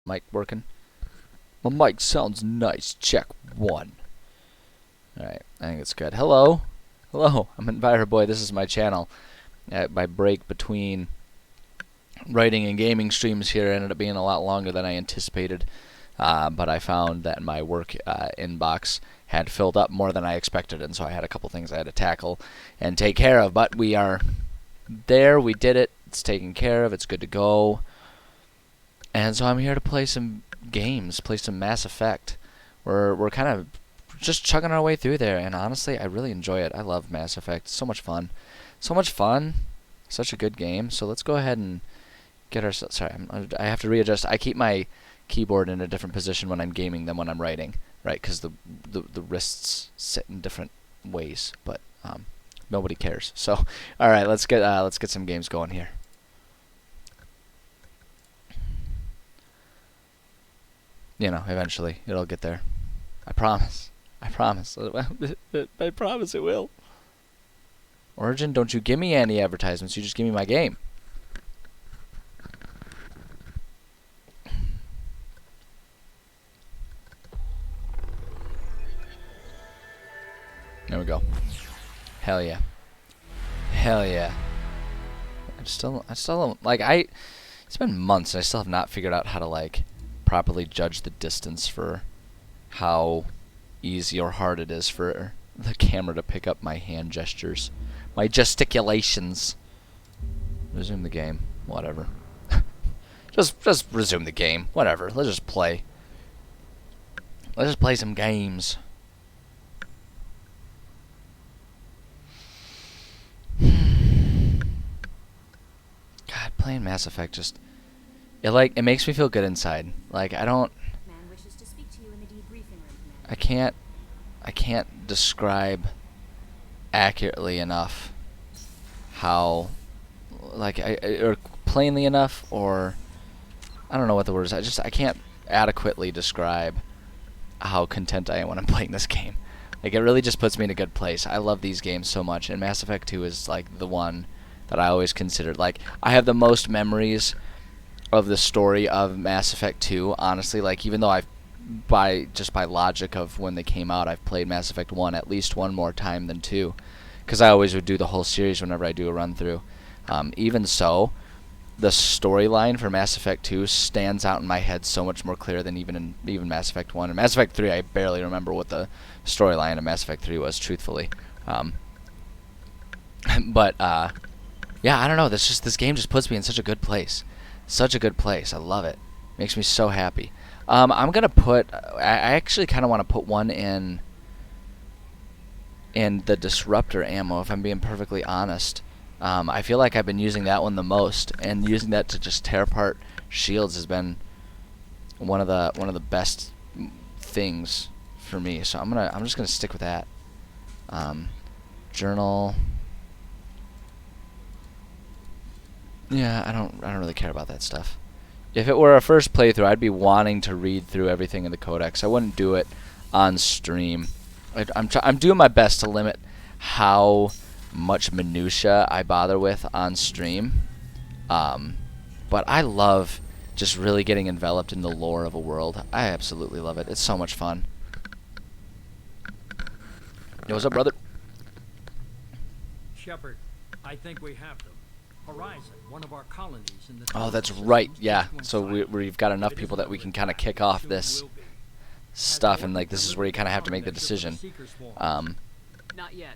Mic working? My mic sounds nice. Check 1. Alright, I think it's good. Hello. Hello, I'm Enviro Boy. This is my channel. My break between writing and gaming streams here ended up being a lot longer than I anticipated. But I found that my work inbox had filled up more than I expected, and so I had a couple things I had to tackle and take care of. But we are there. We did it. It's taken care of. It's good to go. And so I'm here to play some games, play some Mass Effect. We're kind of just chugging our way through there, and honestly, I really enjoy it. I love Mass Effect. It's so much fun. So much fun. Such a good game. So let's go ahead and get ourselves... Sorry, I have to readjust. I keep my keyboard in a different position when I'm gaming than when I'm writing, right? Because the wrists sit in different ways, but nobody cares. So, all right, let's get some games going here. You know, eventually it'll get there. I promise. I promise. I promise it will. Origin, don't you give me any advertisements. You just give me my game. There we go. Hell yeah. Hell yeah. I still don't, like, it's been months and I still have not figured out how to, like, properly judge the distance for how easy or hard it is for the camera to pick up my hand gestures. My gesticulations. Resume the game. Whatever. just resume the game. Whatever. Let's just play. Let's just play some games. God, playing Mass Effect just... It makes me feel good inside. Like, I don't... I can't describe accurately enough how... Like, or plainly enough, or... I don't know what the word is. I can't adequately describe how content I am when I'm playing this game. Like, it really just puts me in a good place. I love these games so much, and Mass Effect 2 is, like, the one that I always considered. Like, I have the most memories of the story of Mass Effect 2, honestly. Like, even though by logic of when they came out, I've played Mass Effect 1 at least one more time than 2, because I always would do the whole series whenever I do a run-through. Even so, the storyline for Mass Effect 2 stands out in my head so much more clear than even Mass Effect 1. And Mass Effect 3, I barely remember what the storyline of Mass Effect 3 was, truthfully. But yeah, I don't know. This game just puts me in such a good place. Such a good place. I love it. Makes me so happy. I'm gonna put... I actually kind of want to put one in the disruptor ammo, if I'm being perfectly honest. I feel like I've been using that one the most, and using that to just tear apart shields has been one of the best things for me. So I'm just gonna stick with that. Journal. Yeah, I don't really care about that stuff. If it were a first playthrough, I'd be wanting to read through everything in the codex. I wouldn't do it on stream. I'm doing my best to limit how much minutia I bother with on stream. But I love just really getting enveloped in the lore of a world. I absolutely love it. It's so much fun. Yo, what's up, brother? Shepard, I think we have them. Horizon, one of our colonies in the... Oh, that's right. Yeah. So we've got enough people that we can kind of kick off this stuff, and like this is where you kind of have to make the decision. Not yet.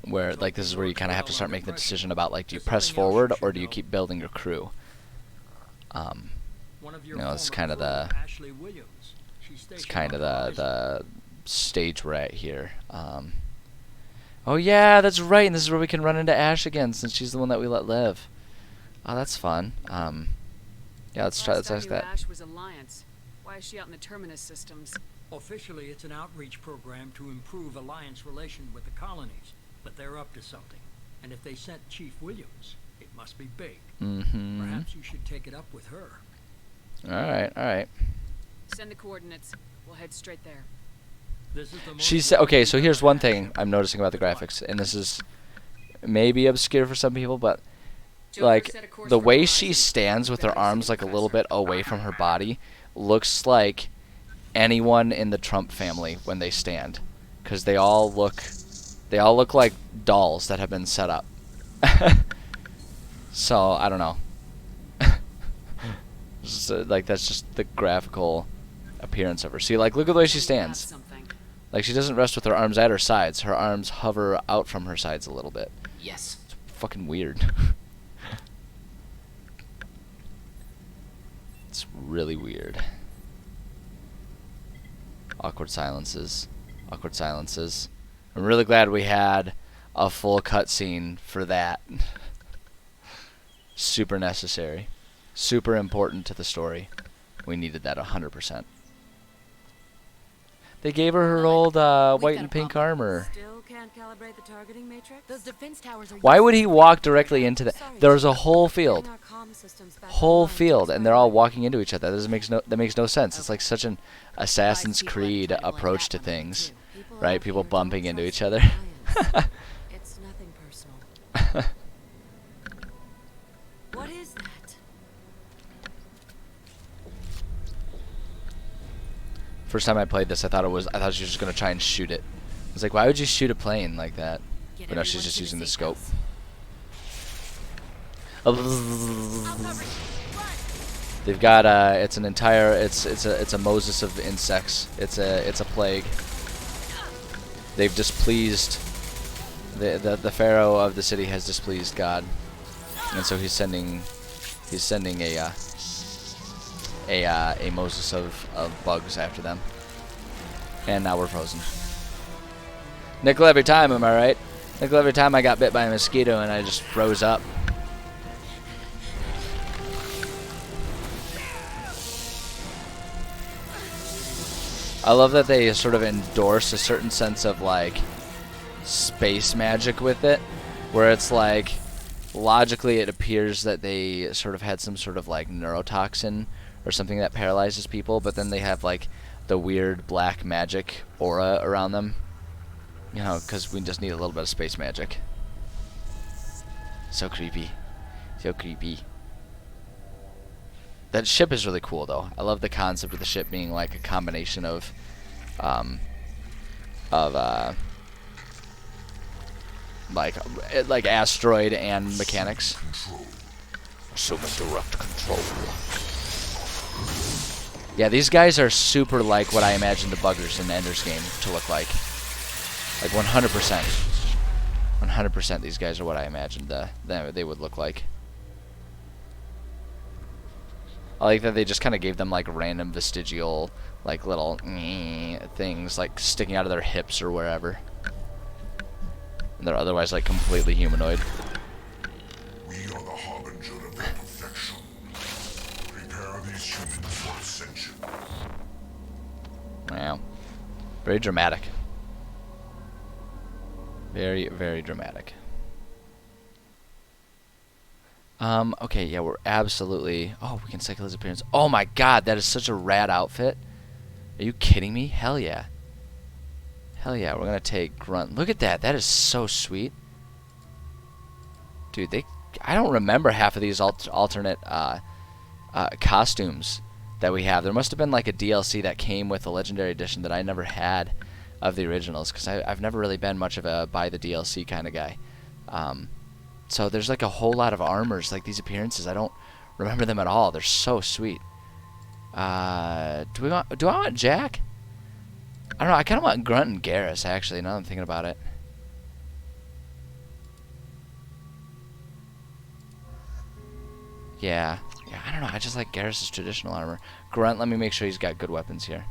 Where like this is where you kind of have to start making the decision about like, do you press forward or do you keep building your crew? You know, it's kind of the the stage we're at here. Oh yeah, that's right, and this is where we can run into Ash again, since she's the one that we let live. Oh, that's fun. Yeah, let's ask that. Ash was Alliance. Why is she out in the Terminus systems? Officially, it's an outreach program to improve Alliance relation with the colonies, but they're up to something. And if they sent Chief Williams, it must be big. Mm-hmm. Perhaps you should take it up with her. Alright, alright. Send the coordinates. We'll head straight there. She said, okay, so here's one thing I'm noticing about the graphics, and this is maybe obscure for some people, but like the way she stands with her arms like a little bit away from her body, looks like anyone in the Trump family when they stand, because they all look like dolls that have been set up. So I don't know. So, like, that's just the graphical appearance of her. See, like, look at the way she stands. Like, she doesn't rest with her arms at her sides. Her arms hover out from her sides a little bit. Yes. It's fucking weird. It's really weird. Awkward silences. Awkward silences. I'm really glad we had a full cutscene for that. Super necessary. Super important to the story. We needed that 100%. They gave her her old white and pink armor. Still can't calibrate the targeting matrix? Those defense towers are Why would he walk directly into that? There was a whole field. Whole field, and they're all walking into each other. That makes no sense. It's like such an Assassin's Creed approach to things, right? People bumping into each other. It's nothing personal. What is that? First time I played this, I thought she was just gonna try and shoot it. I was like, why would you shoot a plane like that? But no, she's just using the scope. They've got it's an entire it's a Moses of insects. It's a plague. They've displeased the pharaoh of the city has displeased God, and so he's sending a Moses of bugs after them. And now we're frozen. Nickel every time, am I right? Nickel every time I got bit by a mosquito and I just froze up. I love that they sort of endorse a certain sense of like space magic with it, where it's like logically it appears that they sort of had some sort of like neurotoxin or something that paralyzes people, but then they have like the weird black magic aura around them, you know, because we just need a little bit of space magic. So creepy. So creepy. That ship is really cool though. I love the concept of the ship being like a combination of like asteroid and mechanics. Assuming direct control. Yeah, these guys are super like what I imagined the buggers in Ender's Game to look like. Like 100%. 100% these guys are what I imagined they would look like. I like that they just kind of gave them like random vestigial, like little things like sticking out of their hips or wherever. And they're otherwise like completely humanoid. We are the harbinger of their perfection. Prepare these humans for ascension. Wow. Very dramatic. Very, very dramatic. Okay, yeah, we're absolutely... Oh, we can cycle his appearance. Oh my god, that is such a rad outfit. Are you kidding me? Hell yeah. Hell yeah, we're gonna take Grunt. Look at that, that is so sweet. Dude, I don't remember half of these alternate costumes that we have. There must have been like a DLC that came with the Legendary Edition that I never had of the originals, because I've never really been much of a buy the DLC kind of guy. So there's like a whole lot of armors, like these appearances. I don't remember them at all. They're so sweet. Do I want Jack? I don't know. I kind of want Grunt and Garrus, actually, now that I'm thinking about it. Yeah, I don't know. I just like Garrus' traditional armor. Grunt, let me make sure he's got good weapons here.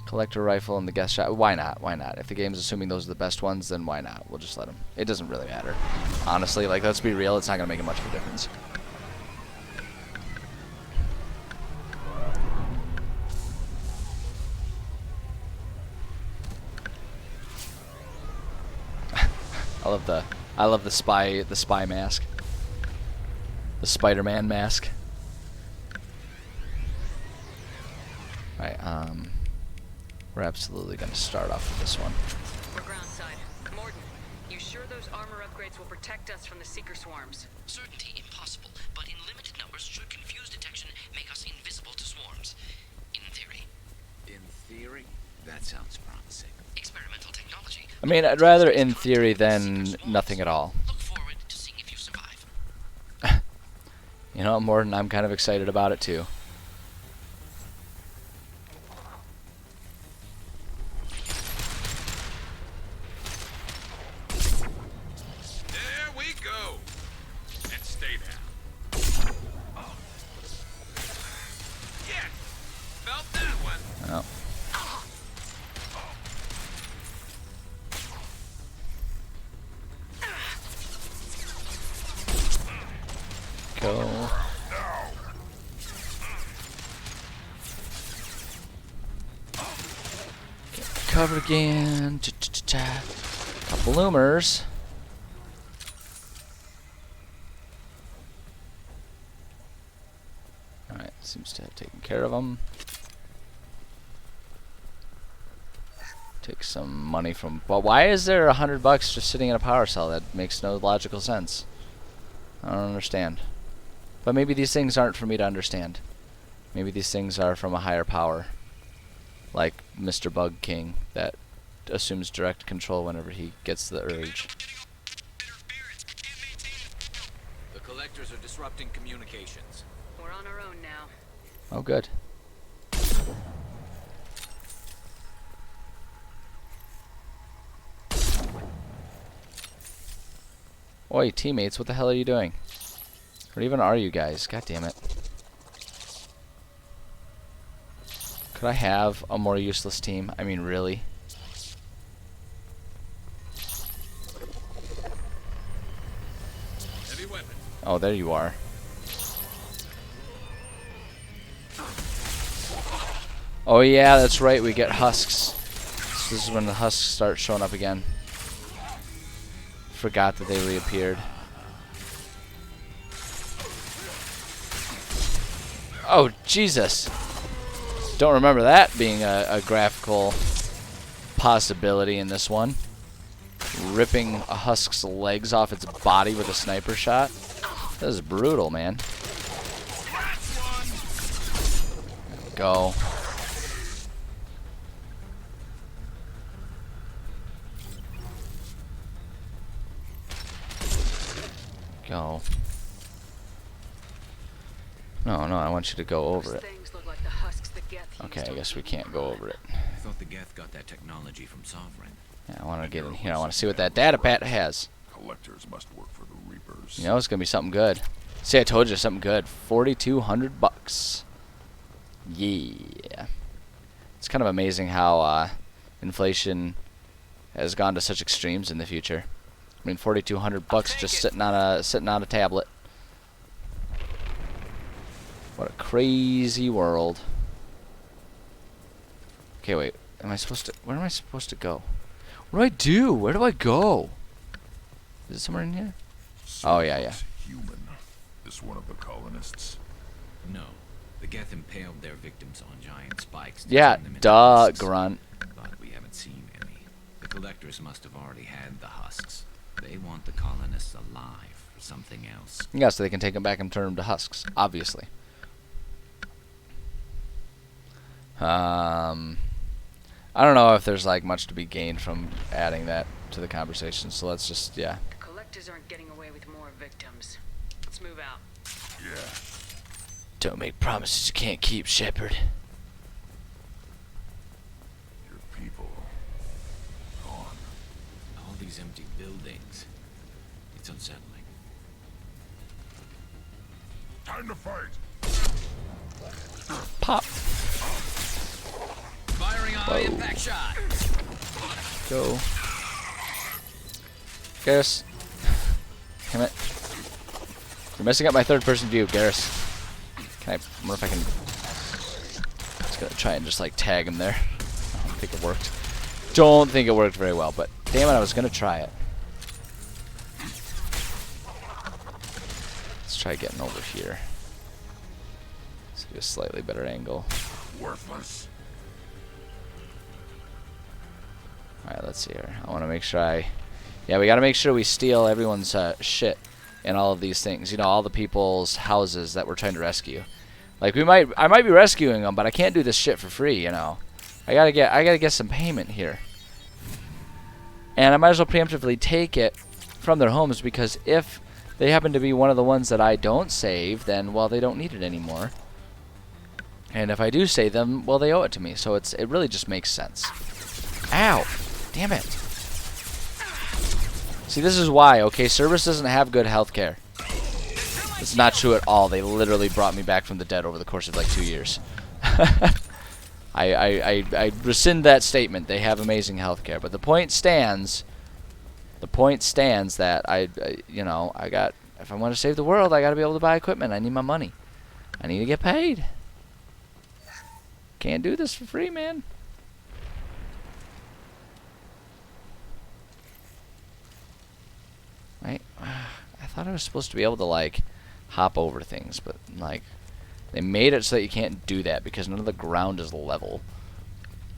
Collector rifle and the guest shot. Why not? Why not? If the game's assuming those are the best ones, then why not? We'll just let him. It doesn't really matter. Honestly, like, let's be real. It's not going to make much of a difference. I love the spy mask. The Spider-Man mask. Alright, we're absolutely going to start off with this one. We're groundside. Morden, you sure those armor upgrades will protect us from the Seeker swarms? Certainty impossible, but in limited numbers should confuse detection make us invisible to swarms. That sounds promising. Experimental technology. I mean, I'd rather in theory than nothing at all. Look forward to seeing if you survive. You know, Morton, I'm kind of excited about it too. There we go. And stay down. Yeah. Felt that one. Oh. Go. Get covered again. Cha-cha-cha-cha. Couple loomers. Alright, seems to have taken care of them. Take some money from. Well, why is there $100 just sitting in a power cell? That makes no logical sense. I don't understand. But maybe these things aren't for me to understand. Maybe these things are from a higher power. Like Mr. Bug King that assumes direct control whenever he gets the urge. The collectors are disrupting communications. We're on our own now. Oh, good. Oi, teammates, what the hell are you doing? What even are you guys? God damn it. Could I have a more useless team? I mean, really? Heavy weapon. Oh, there you are. Oh yeah, that's right, we get husks. So this is when the husks start showing up again. Forgot that they reappeared. Oh, Jesus. Don't remember that being a graphical possibility in this one. Ripping a husk's legs off its body with a sniper shot. That is brutal, man. Go. Go. No, I want you to go over it. Things look like the husks that Geth used Okay, I on guess we the can't go Reaper. over it. I thought the Geth got that technology from Sovereign. Yeah, I want to get in here. I want to see what that data pad has. Collectors must work for the Reapers. You know, it's gonna be something good. See, I told you something good. $4,200. Yeah. It's kind of amazing how inflation has gone to such extremes in the future. I mean, $4,200 just sitting on a tablet. What a crazy world. Okay, wait. Am I supposed to? Where am I supposed to go? What do I do? Where do I go? Is it somewhere in here? Oh yeah, yeah. Human. This one of the colonists. No. The Geth impaled their victims on giant spikes. to Yeah, turn them into duh, husks. grunt. But we haven't seen any. The collectors must have already had the husks. They want the colonists alive for something else. Yeah, so they can take them back and turn them to husks. Obviously. I don't know if there's like much to be gained from adding that to the conversation. So let's just, yeah. The collectors aren't getting away with more victims. Let's move out. Yeah. Don't make promises you can't keep, Shepard. Your people. Gone. All these empty buildings. It's unsettling. Time to fight. Pop. Firing high impact shot. Go. Garrus. Damn it. You're messing up my third person view, Garrus. Can I wonder if I can just gonna try and just like tag him there. I don't think it worked. Don't think it worked very well, but damn it, I was gonna try it. Let's try getting over here. Let's get a slightly better angle. Worthless. Alright, let's see here. I want to make sure yeah, we got to make sure we steal everyone's shit and all of these things. You know, all the people's houses that we're trying to rescue. Like, I might be rescuing them, but I can't do this shit for free, you know. I gotta get some payment here. And I might as well preemptively take it from their homes, because if they happen to be one of the ones that I don't save, then, well, they don't need it anymore. And if I do save them, well, they owe it to me. So it really just makes sense. Ow! Damn it. See, this is why, okay? Cerberus doesn't have good health care. It's not true at all. They literally brought me back from the dead over the course of like 2 years. I rescind that statement. They have amazing health care. But the point stands. The point stands that you know, if I want to save the world, I got to be able to buy equipment. I need my money. I need to get paid. Can't do this for free, man. Right? I thought I was supposed to be able to, like, hop over things, but, like, they made it so that you can't do that because none of the ground is level.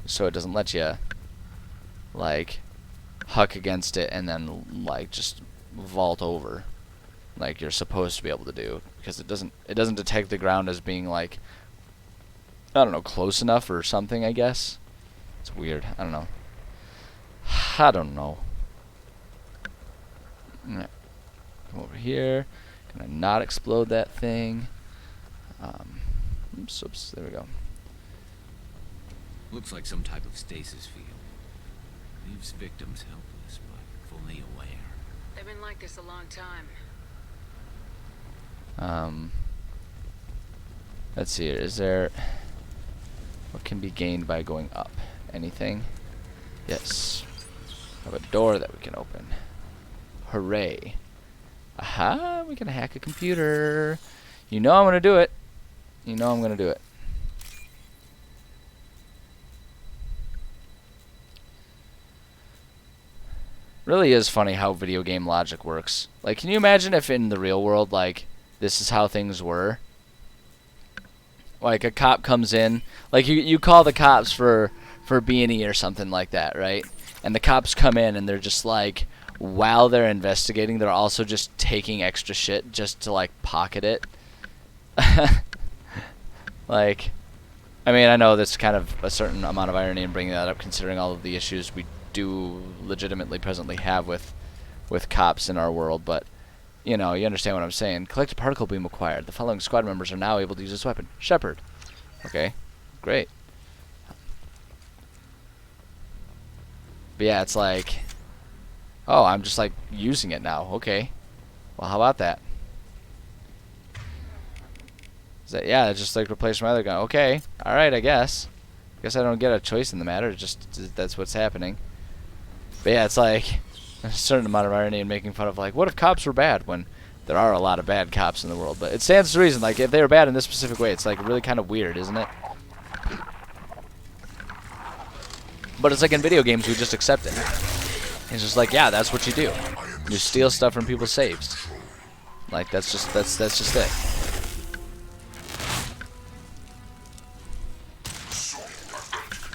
So it doesn't let you, like, huck against it and then, like, just vault over like you're supposed to be able to do, because it doesn't detect the ground as being, like, I don't know, close enough or something, I guess. It's weird. I don't know. I don't know. Come over here. Can I not explode that thing? Oops, there we go. Looks like some type of stasis field. Leaves victims helpless, but fully aware. They've been like this a long time. Let's see here. Is there... What can be gained by going up? Anything? Yes. We have a door that we can open. Hooray. Aha! We can hack a computer. You know I'm gonna do it. You know I'm gonna do it. Really is funny how video game logic works. Like, can you imagine if in the real world, like, this is how things were? Like, a cop comes in, like, you call the cops for B&E or something like that, right? And the cops come in and they're just like, while they're investigating, they're also just taking extra shit just to, like, pocket it. Like, I mean, I know there's kind of a certain amount of irony in bringing that up, considering all of the issues we do legitimately presently have with cops in our world, but you know, you understand what I'm saying. Collect a particle beam acquired. The following squad members are now able to use this weapon. Shepard. Okay, great. But yeah, it's like, oh, I'm just like using it now. Okay, well, how about that? Is that, yeah, it's just like replace my other gun. Okay, all right, I guess. Guess I don't get a choice in the matter. It's just that's what's happening. But yeah, it's like a certain amount of irony in making fun of, like, what if cops were bad, when there are a lot of bad cops in the world. But it stands to reason, like, if they were bad in this specific way, it's like really kind of weird, isn't it? But it's like in video games, we just accept it. It's just like, yeah, that's what you do. You steal stuff from people's saves. Like, that's just it.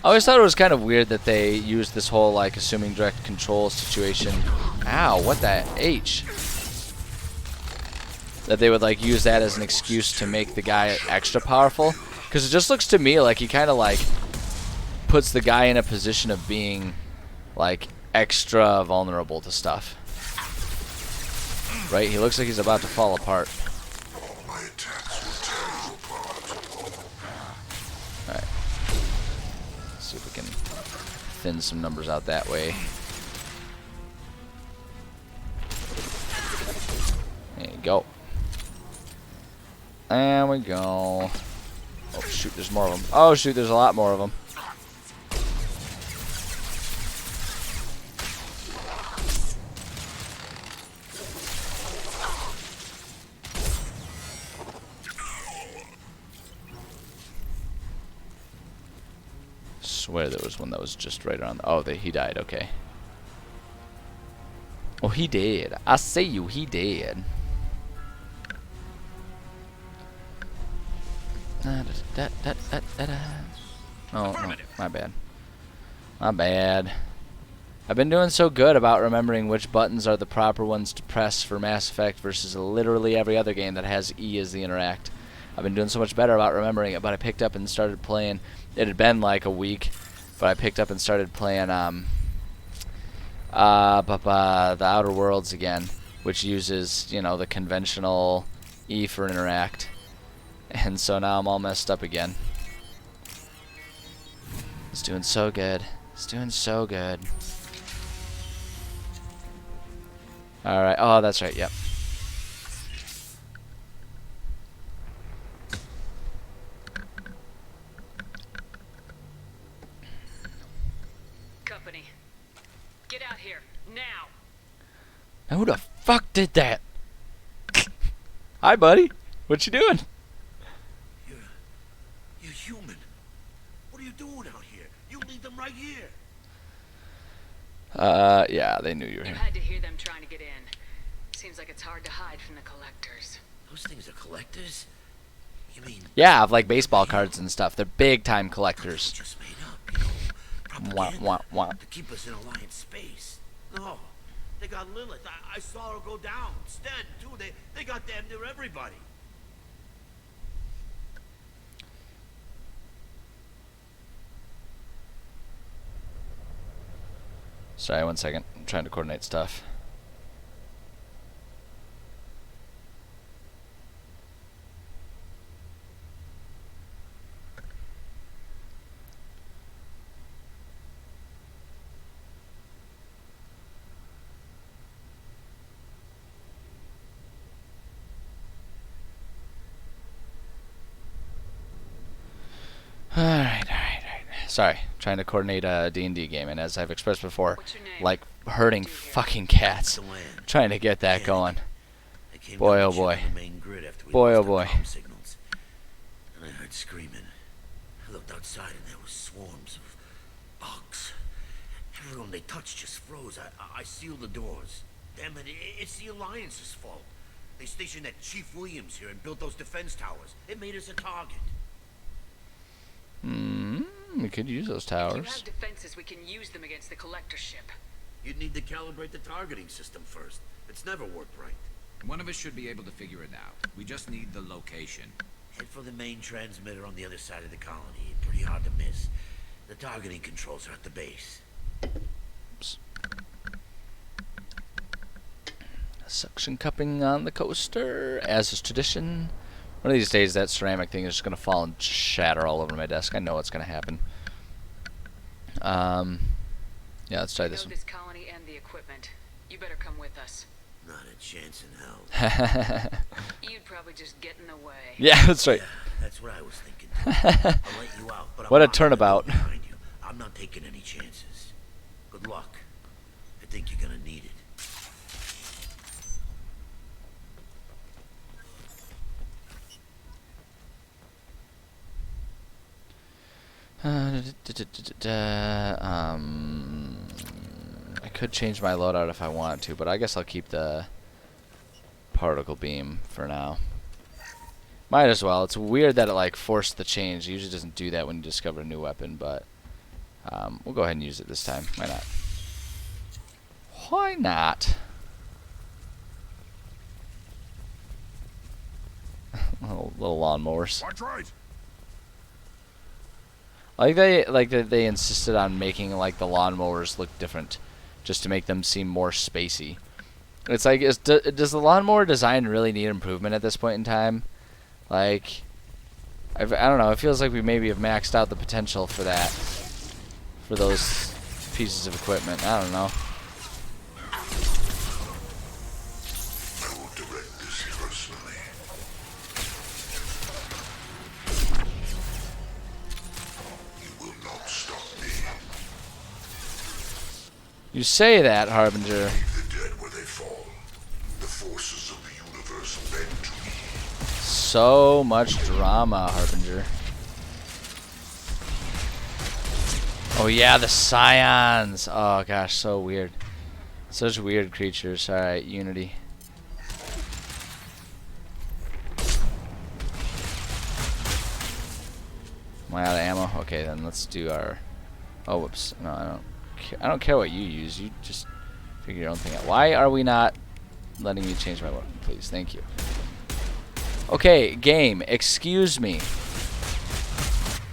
I always thought it was kind of weird that they used this whole, like, assuming direct control situation. Ow, what the H? That they would, like, use that as an excuse to make the guy extra powerful. Because it just looks to me like he kind of, like, puts the guy in a position of being, like, extra vulnerable to stuff. Right? He looks like he's about to fall apart. Alright. See if we can thin some numbers out that way. There you go. There we go. Oh shoot, there's more of them. Oh shoot, there's a lot more of them. Swear there was one that was just right around. Oh, he died. Okay. Oh, he did. I see you. He did. Oh, no, my bad. My bad. I've been doing so good about remembering which buttons are the proper ones to press for Mass Effect versus literally every other game that has E as the interact. I've been doing so much better about remembering it, but I picked up and started playing. It had been like a week, but I picked up and started playing the Outer Worlds again, which uses, you know, the conventional E for interact. And so now I'm all messed up again. It's doing so good. It's doing so good. Alright. Oh, that's right. Yep. Company. Get out here. Now. Now who the fuck did that? Hi, buddy. What you doing? You're human. What are you doing out here? You leave them right here. Yeah, they knew you were You here. had to hear them trying to get in. Seems like it's hard to hide from the collectors. Those things are collectors? You mean Yeah, of like baseball cards and stuff. They're big time collectors. just made up, you know? Wah, Propaganda wah, wah. to keep us in Alliance space. No, they got Lilith. I saw her go down. Stead, too. They got damn near everybody. Sorry, 1 second. I'm trying to coordinate stuff. Alright. Sorry, trying to coordinate a D&D game, and as I've expressed before, What's your name? like herding Do here. fucking cats. The land. Trying to get that going. They came Boy, down oh to check boy. on the main grid after we Boy, lost oh boy. our comm signals. And I heard screaming. I looked outside and there were swarms of bugs. Everyone they touched just froze. I sealed the doors. Damn it, it's the Alliance's fault. They stationed that Chief Williams here and built those defense towers. It made us a target. We could use those If you towers. have defenses, we can use them against the collector ship. You'd need to calibrate the targeting system first. It's never worked right. One of us should be able to figure it out. We just need the location. Head for the main transmitter on the other side of the colony. Pretty hard to miss. The targeting controls are at the base. Suction cupping on the coaster, as is tradition. One of these days, that ceramic thing is just gonna fall and shatter all over my desk. I know what's gonna happen. Yeah, let's try We this know one. this colony and the equipment. You better come with us. Not a chance in hell. You'd probably just get in the way. Yeah, that's right. Yeah, that's what I was thinking. I'll let you out, but I'm What a not gonna go turnabout. behind you. I'm not taking any chances. Good luck. I think you're gonna need it. I could change my loadout if I want to, but I guess I'll keep the particle beam for now. Might as well. It's weird that it like forced the change. It usually doesn't do that when you discover a new weapon, but we'll go ahead and use it this time. Why not? Why not? little lawnmowers. Watch right. They insisted on making like the lawnmowers look different, just to make them seem more spacey. It's like, does the lawnmower design really need improvement at this point in time? Like, I don't know. It feels like we maybe have maxed out the potential for that, for those pieces of equipment. I don't know. I will direct this personally. You will not stop me. You say that, Harbinger. Leave the dead where they fall. The forces of the universe bend to me. So much drama, Harbinger. Oh yeah, the scions. Oh gosh, so weird. Such weird creatures. Alright, Unity. Am I out of ammo? Okay, then let's do our... Oh, whoops. No, I don't care what you use. You just figure your own thing out. Why are we not letting me change my weapon, please? Thank you. Okay, game. Excuse me.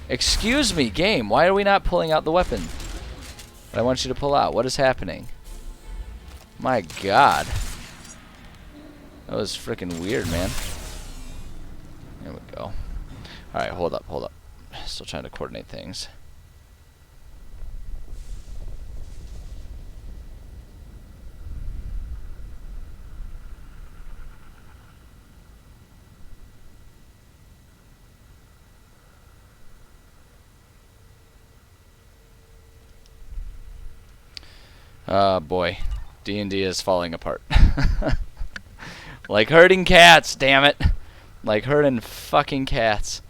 Excuse me, game. Why are we not pulling out the weapon that I want you to pull out? What is happening? My God. That was freaking weird, man. There we go. Alright, hold up, hold up. Still trying to coordinate things. Boy. D&D is falling apart. Like herding cats, damn it. Like herding fucking cats.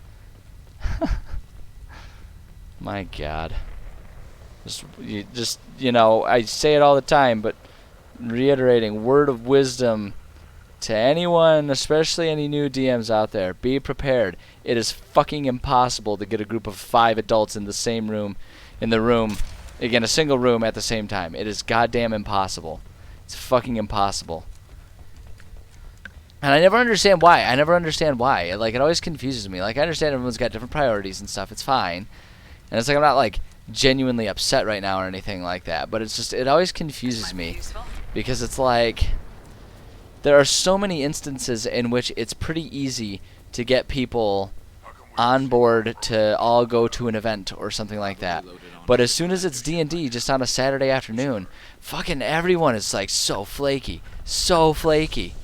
My God. Just, you know, I say it all the time, but reiterating, word of wisdom to anyone, especially any new DMs out there, be prepared. It is fucking impossible to get a group of 5 adults in the same room, again, a single room at the same time. It is goddamn impossible. It's fucking impossible. And I never understand why. Like, it always confuses me. Like, I understand everyone's got different priorities and stuff. It's fine. And it's like I'm not, like, genuinely upset right now or anything like that. But it's just, it always confuses me. Because it's like, there are so many instances in which it's pretty easy to get people on board to all go to an event or something like that. But as soon as it's D&D just on a Saturday afternoon, fucking everyone is like so flaky. So flaky.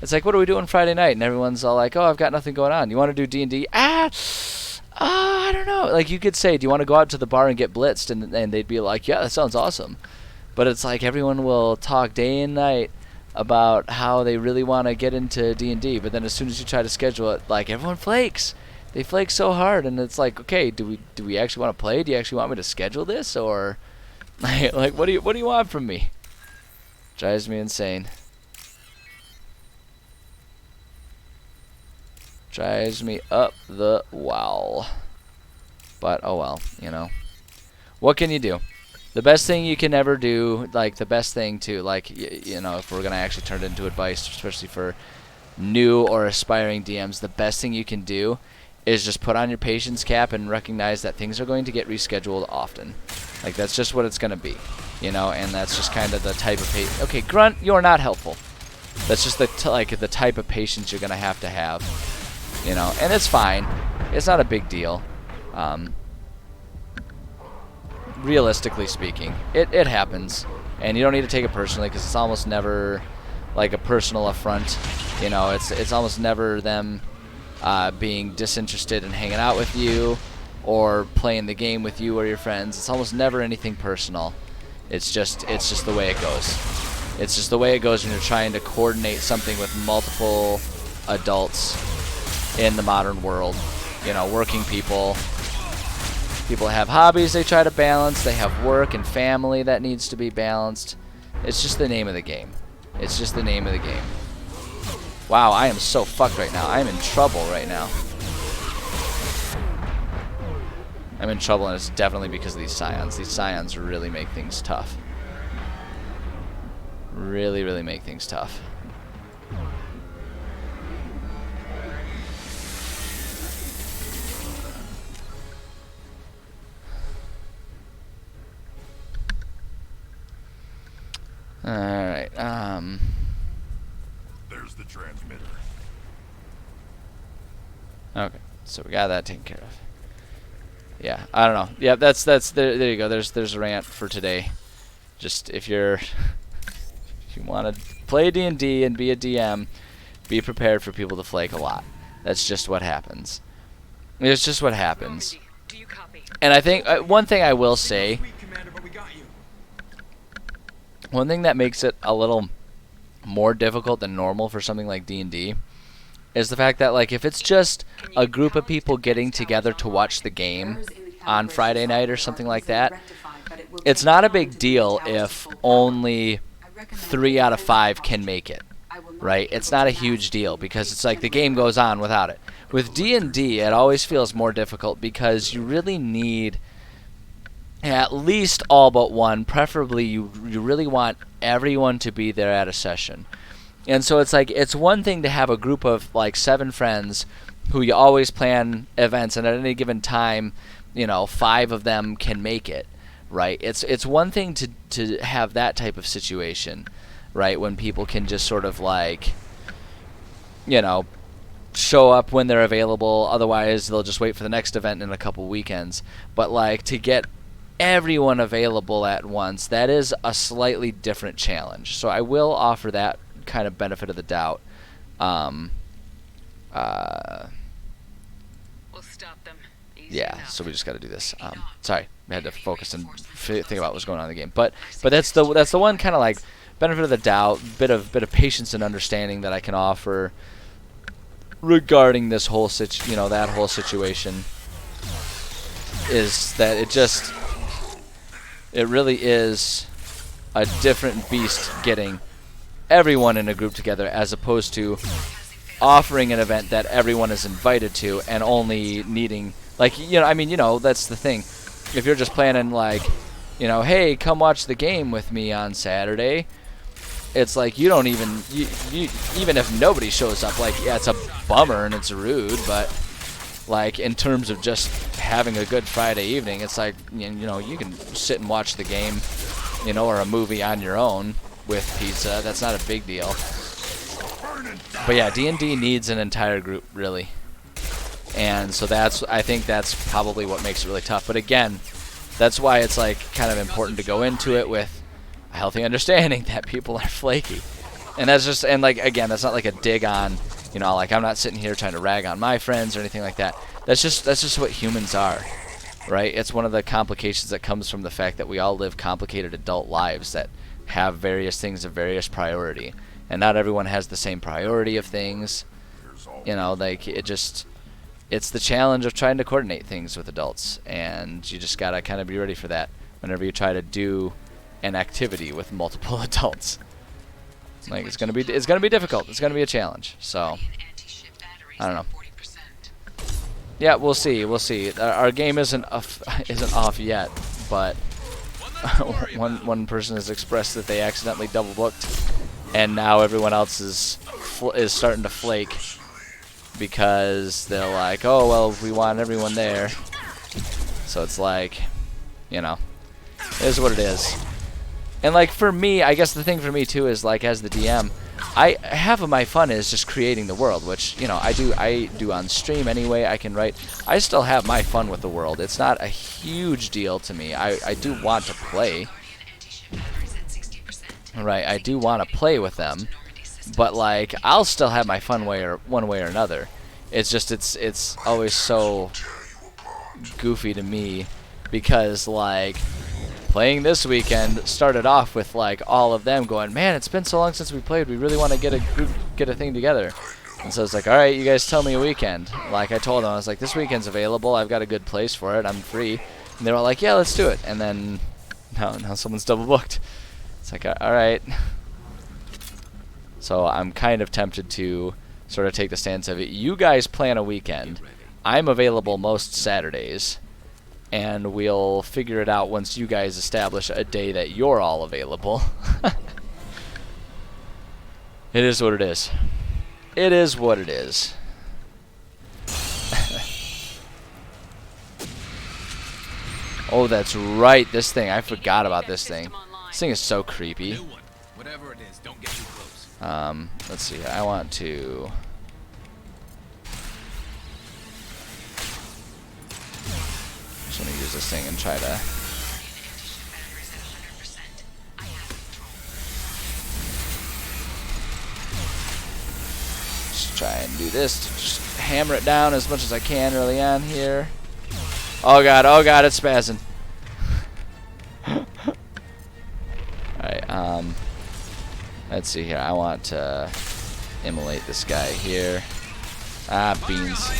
It's like, what are we doing Friday night? And everyone's all like, oh, I've got nothing going on. You want to do D&D? I don't know. Like, you could say, do you want to go out to the bar and get blitzed? And they'd be like, yeah, that sounds awesome. But it's like everyone will talk day and night about how they really want to get into D&D. But then as soon as you try to schedule it, like, everyone flakes. They flake so hard, and it's like, okay, do we actually want to play? Do you actually want me to schedule this, or like what do you want from me? Drives me insane. Drives me up the wall. But oh well, you know. What can you do? The best thing you can ever do, like the best thing to, like, you know, if we're gonna actually turn it into advice, especially for new or aspiring DMs, the best thing you can do is just put on your patience cap and recognize that things are going to get rescheduled often. Like, that's just what it's going to be, you know, and that's just kind of the type of okay, Grunt, you're not helpful. That's just the the type of patience you're going to have, you know, and it's fine. It's not a big deal. Realistically speaking, it happens, and you don't need to take it personally because it's almost never like a personal affront, you know. It's almost never them being disinterested in hanging out with you or playing the game with you or your friends. It's almost never anything personal. It's just the way it goes. It's just the way it goes when you're trying to coordinate something with multiple adults in the modern world. You know, working people. People have hobbies they try to balance. They have work and family that needs to be balanced. It's just the name of the game. It's just the name of the game. Wow, I am so fucked right now. I'm in trouble right now. I'm in trouble, and it's definitely because of these scions. These scions really make things tough. Really, really make things tough. Alright, There's the transmitter. okay, so we got that taken care of. Yeah, I don't know. Yeah, that's there you go. There's a rant for today. Just if you want to play D&D and be a DM, be prepared for people to flake a lot. That's just what happens. It's just what happens. Normandy, do you copy? And I think one thing I will say, one thing that makes it a little more difficult than normal for something like D&D is the fact that, like, if it's just a group of people getting together to watch the game on Friday night or something like that, it's not a big deal if only 3 out of 5 can make it, right? It's not a huge deal because it's like the game goes on without it. With D&D, it always feels more difficult because you really need at least all but one. Preferably, you really want everyone to be there at a session. And so it's like, it's one thing to have a group of like 7 friends who you always plan events, and at any given time you know, 5 of them can make it, right? It's one thing to have that type of situation, right, when people can just sort of like, you know, show up when they're available, otherwise they'll just wait for the next event in a couple weekends. But like to get everyone available at once, that is a slightly different challenge. So I will offer that kind of benefit of the doubt. We'll stop them. Easy Yeah, enough. so we just got to do this. Sorry, I had to focus and think about what's going on in the game. But that's the one kind of like benefit of the doubt, bit of patience and understanding that I can offer regarding this whole that whole situation, is that it really is a different beast getting everyone in a group together as opposed to offering an event that everyone is invited to and only needing, like, that's the thing. If you're just planning like, hey, come watch the game with me on Saturday, it's like you don't even even if nobody shows up, like, yeah, it's a bummer and it's rude, but like in terms of just having a good Friday evening, it's like you can sit and watch the game, or a movie on your own with pizza. That's not a big deal. But yeah, D&D needs an entire group, really. And so I think that's probably what makes it really tough. But again, that's why it's like kind of important to go into it with a healthy understanding that people are flaky. And that's just, and like, again, that's not like a dig on, like I'm not sitting here trying to rag on my friends or anything like that. That's just what humans are, right? It's one of the complications that comes from the fact that we all live complicated adult lives that have various things of various priority. And not everyone has the same priority of things. Like it's the challenge of trying to coordinate things with adults, and you just gotta kind of be ready for that whenever you try to do an activity with multiple adults. Like it's gonna be difficult. It's gonna be a challenge. So I don't know. Yeah, we'll see. We'll see. Our game isn't off yet, but one person has expressed that they accidentally double booked. And now everyone else is starting to flake because they're like, oh, well, we want everyone there. So it's like, it is what it is. And like for me, I guess the thing for me too is like as the DM, half of my fun is just creating the world, which I do on stream anyway. I can write. I still have my fun with the world. It's not a huge deal to me. I do want to play. Right, I do want to play with them, but like I'll still have my fun one way or another. It's just it's always so goofy to me because like playing this weekend started off with like all of them going, man, it's been so long since we played. We really want to get a thing together. And so it's like, all right, you guys tell me a weekend. Like I told them, I was like, this weekend's available. I've got a good place for it. I'm free. And they were like, yeah, let's do it. And then now someone's double booked. It's like, all right. So I'm kind of tempted to sort of take the stance of it. You guys plan a weekend. I'm available most Saturdays. And we'll figure it out once you guys establish a day that you're all available. It is what it is. It is what it is. Oh, that's right. This thing. I forgot about this thing. This thing is so creepy. Whatever it is, don't get too close. Let's see. I want to. Just want to use this thing and try to. Just try and do this. Just hammer it down as much as I can early on here. Oh god, it's spazzing. Alright, let's see here. I want to immolate this guy here. Ah, beans.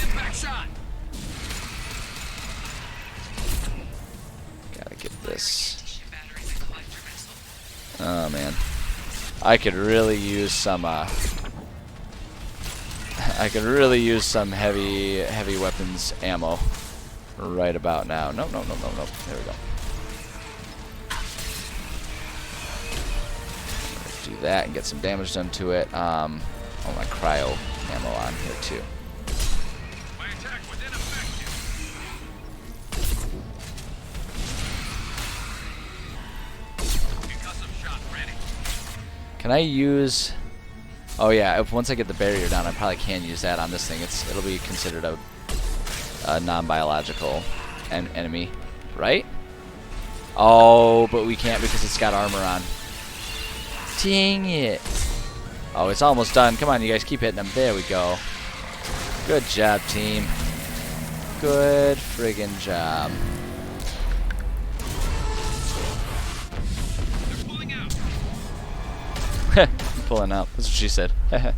Gotta get this. Oh man. I could really use some heavy weapons ammo right about now. Nope. There we go. Do that and get some damage done to it. Oh, my cryo ammo on here too. My attack was ineffective. Can I use... Oh yeah, if once I get the barrier down, I probably can use that on this thing. It'll be considered a non-biological enemy, right? Oh, but we can't because it's got armor on. Dang it. Oh, it's almost done. Come on, you guys, keep hitting them. There we go. Good job, team. Good friggin' job. They're pulling out. Pulling out. That's what she said. No!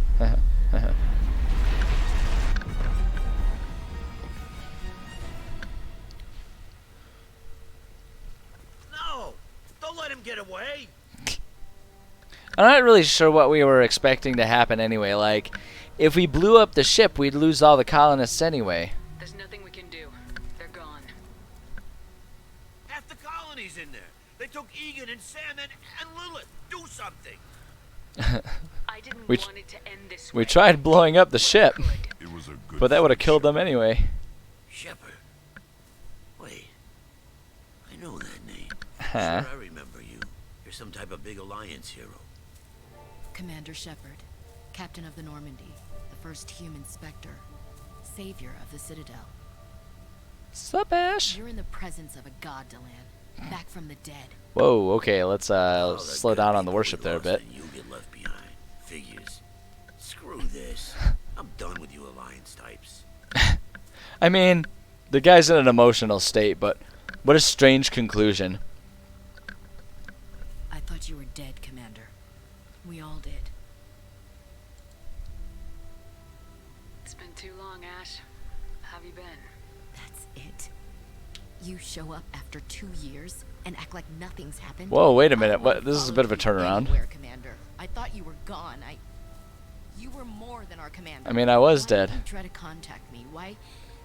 Don't let him get away! I'm not really sure what we were expecting to happen anyway. Like, if we blew up the ship, we'd lose all the colonists anyway. There's nothing we can do. They're gone. Half the colony's in there. They took Egan and Sam and Lilith. Do something! I didn't We want it to end this We way. tried blowing up the ship, It was a good but that would have fight, killed them Shepard. anyway. Shepard. Wait. I know that name. Huh. Sure, I remember you. You're some type of big Alliance hero. Commander Shepard, captain of the Normandy, the first human Spectre, savior of the Citadel. Sup, Ash? You're in the presence of a god, Delan, back from the dead. Whoa, okay, let's All the slow good down on the people worship we there a lost bit. and you get left behind. Figures. Screw this. I'm done with you Alliance types. I mean, the guy's in an emotional state, but what a strange conclusion. I thought you were dead, Commander. We all did. It's been too long, Ash. How have you been? That's it? You show up after 2 years and act like nothing's happened? Whoa, wait a minute. I won't What? This is a follow bit of a you turnaround. anywhere, Commander. I thought you were gone. You were more than our commander. I mean, I was Why dead. did you try to contact me? Why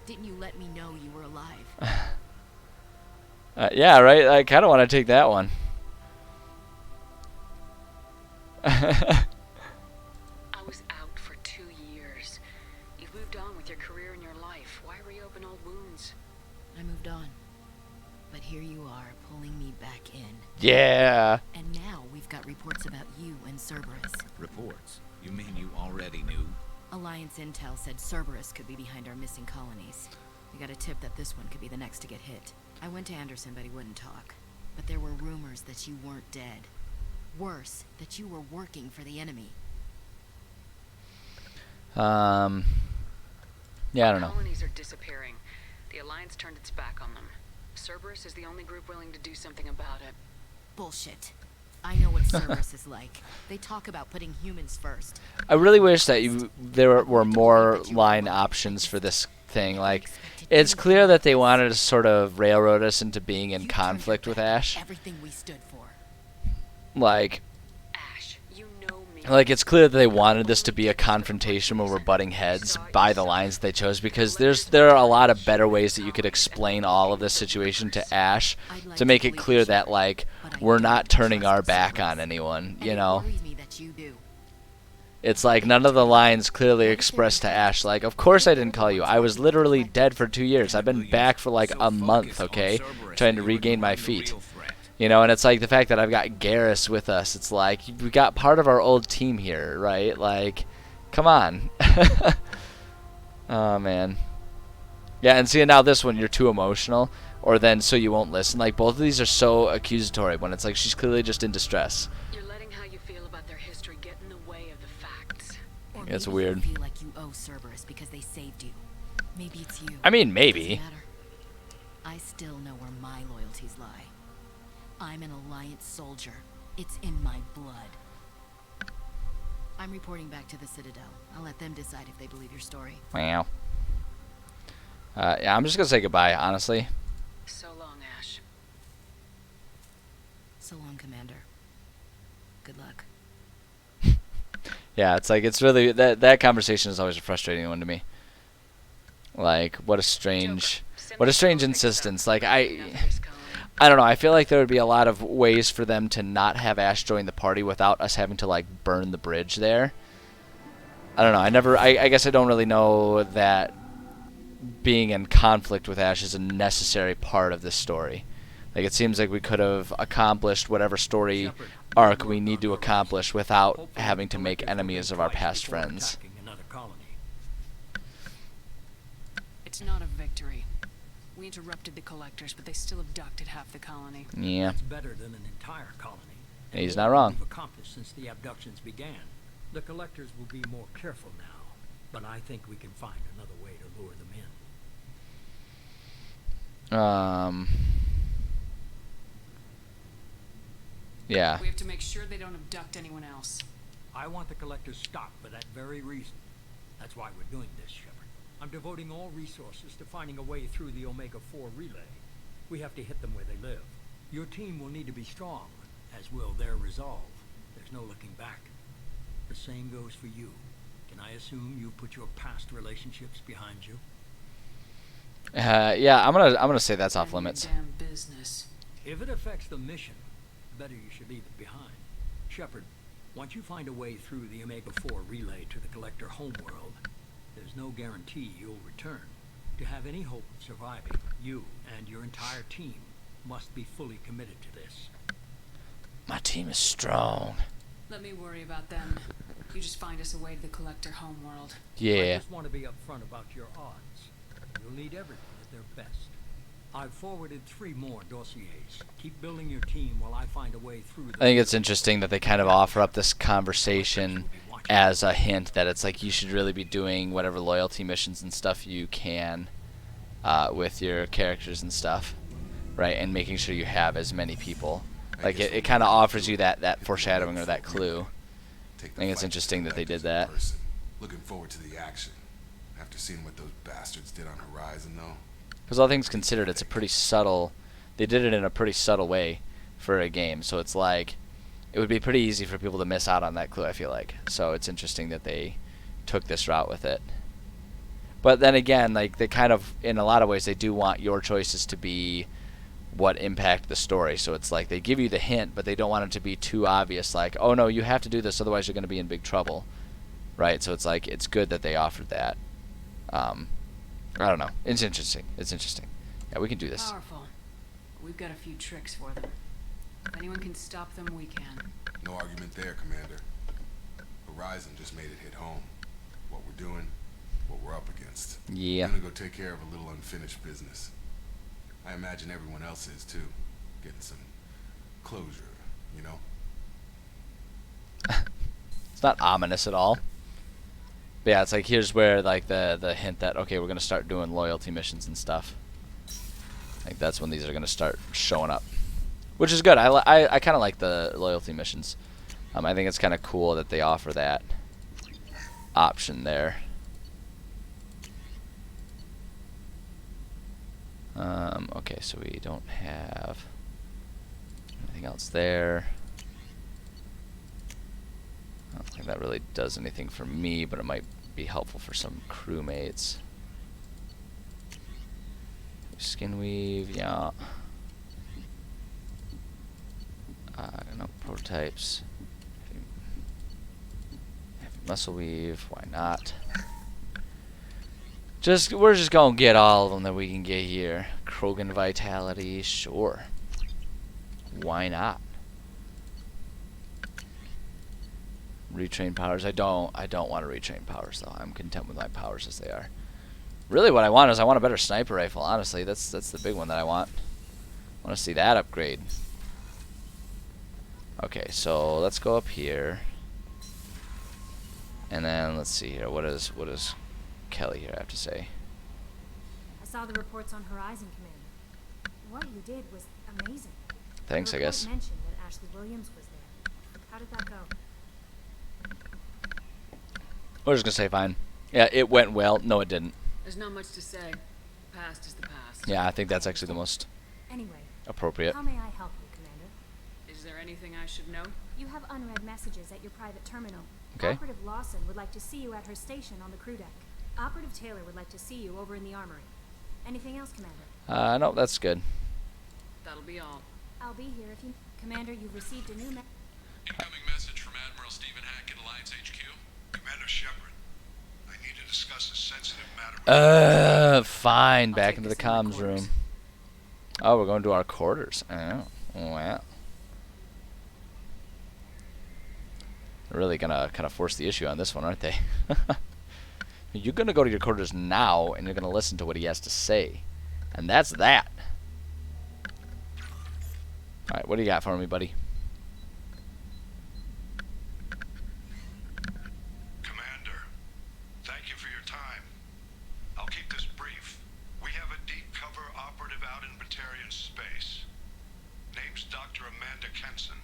didn't you let me know you were alive? Yeah, right? I kind of want to take that one. I was out for 2 years. You've moved on with your career and your life. Why reopen old wounds? I moved on. But here you are, pulling me back in. Yeah. And now we've got reports about you and Cerberus. Reports? You mean you already knew? Alliance intel said Cerberus could be behind our missing colonies. We got a tip that this one could be the next to get hit. I went to Anderson, but he wouldn't talk. But there were rumors that you weren't dead. Worse, that you were working for the enemy. Yeah, I don't know. Colonies are disappearing. The Alliance turned its back on them. Cerberus is the only group willing to do something about it. Bullshit. I know what Cerberus is like. They talk about putting humans first. I really wish that there were more line options for this thing. Like, it's clear that they wanted to sort of railroad us into being in You conflict turned with your back on Ash. everything we stood for. Like, Ash, you know me. it's clear that they wanted this to be a confrontation where we're butting heads by the lines they chose, because there are a lot of better ways that you could explain all of this situation to Ash to make it clear that, like, we're not turning our back on anyone, you know? And it worries me that you do. It's like none of the lines clearly expressed to Ash, like, of course I didn't call you. I was literally dead for 2 years. I've been back for like a month, okay? Trying to regain my feet. You know, and it's like the fact that I've got Garrus with us. It's like, we got part of our old team here, right? Like, come on. Oh, man. Yeah, and see, now this one, you're too emotional, or then so you won't listen. Like, both of these are so accusatory when it's like she's clearly just in distress. You're letting how you feel about their history get in the way of the facts. Or It's maybe weird. You feel like you owe Cerberus because they saved you. Maybe it's you. I mean, maybe. Doesn't matter. I still know where my loyalties lie. I'm an Alliance soldier. It's in my blood. I'm reporting back to the Citadel. I'll let them decide if they believe your story. Wow. Yeah, I'm just gonna say goodbye, honestly. So long, Ash. So long, Commander. Good luck. Yeah, it's like, it's really, that conversation is always a frustrating one to me. Like, what a strange insistence. Like, I don't know, I feel like there would be a lot of ways for them to not have Ash join the party without us having to, like, burn the bridge there. I don't know, I guess I don't really know that being in conflict with Ash is a necessary part of this story. Like, it seems like we could have accomplished whatever story arc we need to accomplish without having to make enemies of our past friends. It's not a victory. We interrupted the collectors, but they still abducted half the colony. Yeah. That's better than an entire colony. And he's not wrong. We've accomplished since the abductions began. The collectors will be more careful now, but I think we can find another way to lure them in. Yeah. We have to make sure they don't abduct anyone else. I want the collectors stopped for that very reason. That's why we're doing this, Shepard. I'm devoting all resources to finding a way through the Omega-4 relay. We have to hit them where they live. Your team will need to be strong, as will their resolve. There's no looking back. The same goes for you. Can I assume you've put your past relationships behind you? Yeah, I'm gonna say that's off limits. Damn business. If it affects the mission, better you should leave it behind. Shepard, once you find a way through the Omega-4 relay to the Collector homeworld, there's no guarantee you'll return. To have any hope of surviving, you and your entire team must be fully committed to this. My team is strong. Let me worry about them. You just find us a way to the Collector homeworld. Yeah. I just want to be upfront about your odds. You'll need everyone at their best. I've forwarded 3 more dossiers. Keep building your team while I find a way through. I think it's interesting that they kind of offer up this conversation as a hint that it's like you should really be doing whatever loyalty missions and stuff you can with your characters and stuff, right? And making sure you have as many people. Like it kind of offers you that foreshadowing or that clue. I think it's interesting that they did that. Looking forward to the action. After seeing what those bastards did on Horizon, though. Because all things considered, it's a pretty subtle. They did it in a pretty subtle way for a game, so it's like it would be pretty easy for people to miss out on that clue, I feel like. So it's interesting that they took this route with it. But then again, like they kind of, in a lot of ways, they do want your choices to be what impact the story. So it's like they give you the hint, but they don't want it to be too obvious. Like, oh no, you have to do this, otherwise you're going to be in big trouble, right? So it's like it's good that they offered that. I don't know. It's interesting. It's interesting. Yeah, we can do this. Powerful. We've got a few tricks for them. If anyone can stop them, we can. No argument there, Commander. Horizon just made it hit home. What we're doing, what we're up against. Yeah. I'm gonna go take care of a little unfinished business. I imagine everyone else is too. Getting some closure, you know? It's not ominous at all. But yeah, it's like here's where like the hint that okay, we're gonna start doing loyalty missions and stuff. I think that's when these are gonna start showing up, which is good. I kind of like the loyalty missions. I think it's kind of cool that they offer that option there. Okay, so we don't have anything else there. I don't think that really does anything for me, but it might be helpful for some crewmates. Skin weave, yeah. No prototypes. Heavy muscle weave, why not? We're just gonna get all of them that we can get here. Krogan vitality, sure. Why not? Retrain powers. I don't want to retrain powers though. I'm content with my powers as they are. Really, what I want is I want a better sniper rifle. Honestly, that's the big one that I want. I want to see that upgrade. Okay, so let's go up here, and then let's see here. What does Kelly here have to say? I saw the reports on Horizon, Commander. What you did was amazing. Thanks, The I report guess. mentioned that Ashley Williams was there. How did that go? We're just gonna say fine. Yeah, it went well. No, it didn't. There's not much to say. Past is the past. Yeah, I think that's actually the most Anyway, appropriate. how may I help you, Commander? Is there anything I should know? You have unread messages at your private terminal. Okay. Operative Lawson would like to see you at her station on the crew deck. Operative Taylor would like to see you over in the armory. Anything else, Commander? No, that's good. That'll be all. I'll be here if you... Commander, you've received a new Incoming message from Admiral Stephen Hackett, Alliance HQ. Commander Shepard, I need to discuss a sensitive matter. Fine. Back take into the this in the comms quarters. room. Oh, we're going to our quarters. Oh, wow. They're really gonna kind of force the issue on this one, aren't they? You're gonna go to your quarters now, and you're gonna listen to what he has to say. And that's that. Alright, what do you got for me, buddy? Commander, thank you for your time. I'll keep this brief. We have a deep cover operative out in Batarian space. Name's Dr. Amanda Kenson.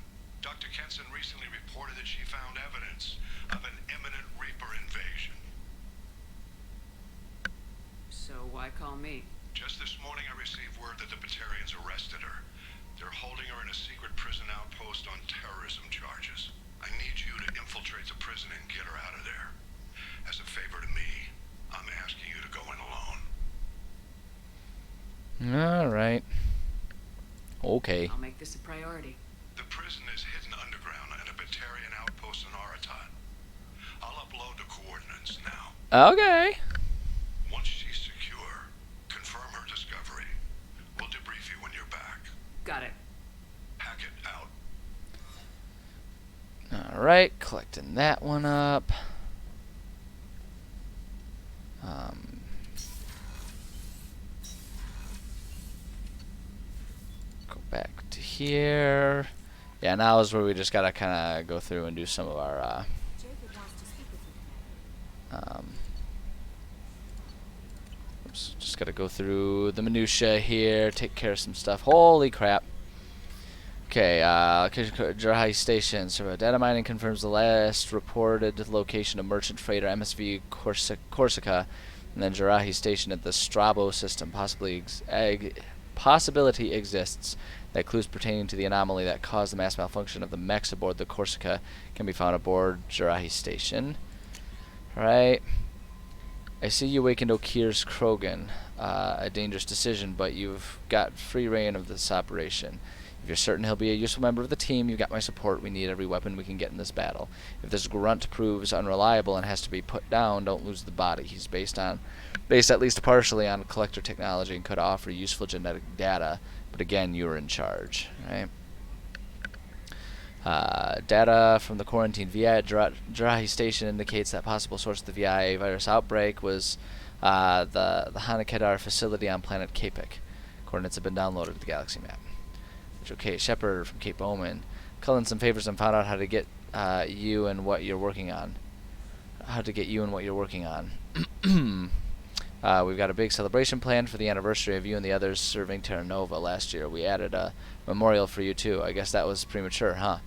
Dr. Kenson recently reported that she found evidence of an imminent Reaper invasion. So why call me? Just this morning I received word that the Batarians arrested her. They're holding her in a secret prison outpost on terrorism charges. I need you to infiltrate the prison and get her out of there. As a favor to me, I'm asking you to go in alone. Alright. Okay. I'll make this a priority. The prison is hidden underground at a Batarian outpost in Aratat. I'll upload the coordinates now. Okay. Once she's secure, confirm her discovery. We'll debrief you when you're back. Got it. Packet out. Alright, collecting that one up. Go back to here. Yeah, now is where we just gotta kind of go through and do some of our Jacob wants to speak with you, Commander. oops, just gotta go through the minutia here, take care of some stuff. Holy crap. Okay, Jarahi Station. So data mining confirms the last reported location of merchant freighter MSV Corsica, and then Jarahi Station at the Strabo system. Possibility exists that clues pertaining to the anomaly that caused the mass malfunction of the mechs aboard the Corsica can be found aboard Jarahi Station. Alright. I see you awakened O'Keer's Krogan. A dangerous decision, but you've got free reign of this operation. If you're certain he'll be a useful member of the team, you've got my support. We need every weapon we can get in this battle. If this grunt proves unreliable and has to be put down, don't lose the body. He's based at least partially on collector technology and could offer useful genetic data, but again, you're in charge, right? Data from the quarantine VI at Jarahi Station indicates that possible source of the VI virus outbreak was the Hanakedar facility on planet Capek. Coordinates have been downloaded to the galaxy map. Okay, Shepard from Cape Omen. Calling some favors and found out how to get you and what you're working on. We've got a big celebration planned for the anniversary of you and the others serving Terra Nova last year. We added a memorial for you too. I guess that was premature, huh?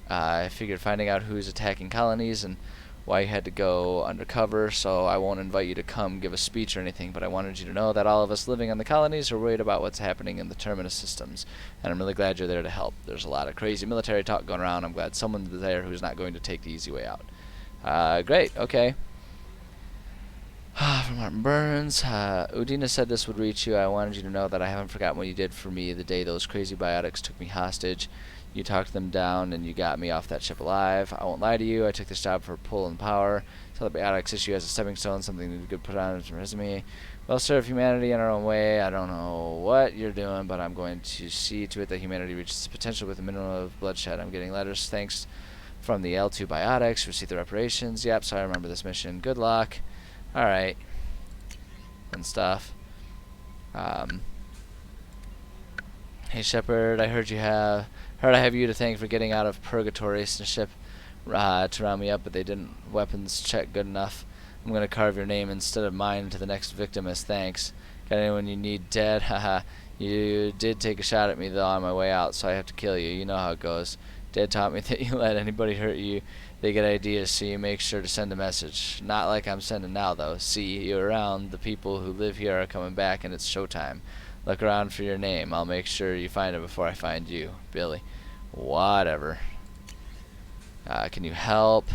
I figured finding out who's attacking colonies and why you had to go undercover, so I won't invite you to come give a speech or anything, but I wanted you to know that all of us living on the colonies are worried about what's happening in the terminus systems, and I'm really glad you're there to help. There's a lot of crazy military talk going around. I'm glad someone's there who's not going to take the easy way out. Great, okay. From Martin Burns. Udina said this would reach you. I wanted you to know that I haven't forgotten what you did for me the day those crazy biotics took me hostage. You talked them down and you got me off that ship alive. I won't lie to you. I took this job for pull and power. Saw the biotics issue as a stepping stone, something you could put on your resume. We'll serve humanity in our own way. I don't know what you're doing, but I'm going to see to it that humanity reaches its potential with a minimum of bloodshed. I'm getting letters. Thanks from the L2 biotics. Receive the reparations. Yep, so I remember this mission. Good luck. Alright. And stuff. Hey Shepard, I heard I have you to thank for getting out of purgatory. The ship to round me up, but they didn't weapons check good enough. I'm gonna carve your name instead of mine to the next victim as thanks. Got anyone you need dead? Haha. You did take a shot at me though on my way out, so I have to kill you. You know how it goes. Dad taught me that you let anybody hurt you, they get ideas, so you make sure to send a message. Not like I'm sending now though. See you around. The people who live here are coming back and it's showtime. Look around for your name. I'll make sure you find it before I find you. Billy. Whatever. Can you help?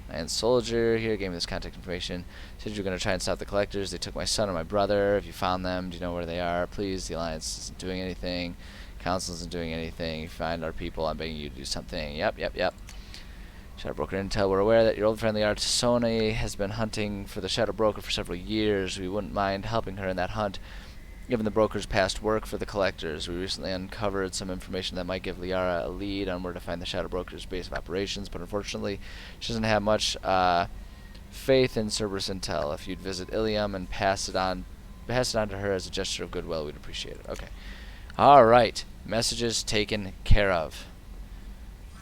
And soldier here gave me this contact information. Said you're going to try and stop the collectors. They took my son and my brother. If you found them, do you know where they are? Please, the Alliance isn't doing anything. Council isn't doing anything. If you find our people, I'm begging you to do something. Yep. Shadow Broker Intel, we're aware that your old friend the Artisone has been hunting for the Shadow Broker for several years. We wouldn't mind helping her in that hunt. Given the broker's past work for the collectors, we recently uncovered some information that might give Liara a lead on where to find the Shadow Broker's base of operations, but unfortunately, she doesn't have much faith in Cerberus intel. If you'd visit Ilium and pass it on to her as a gesture of goodwill, we'd appreciate it. Okay. All right. Messages taken care of.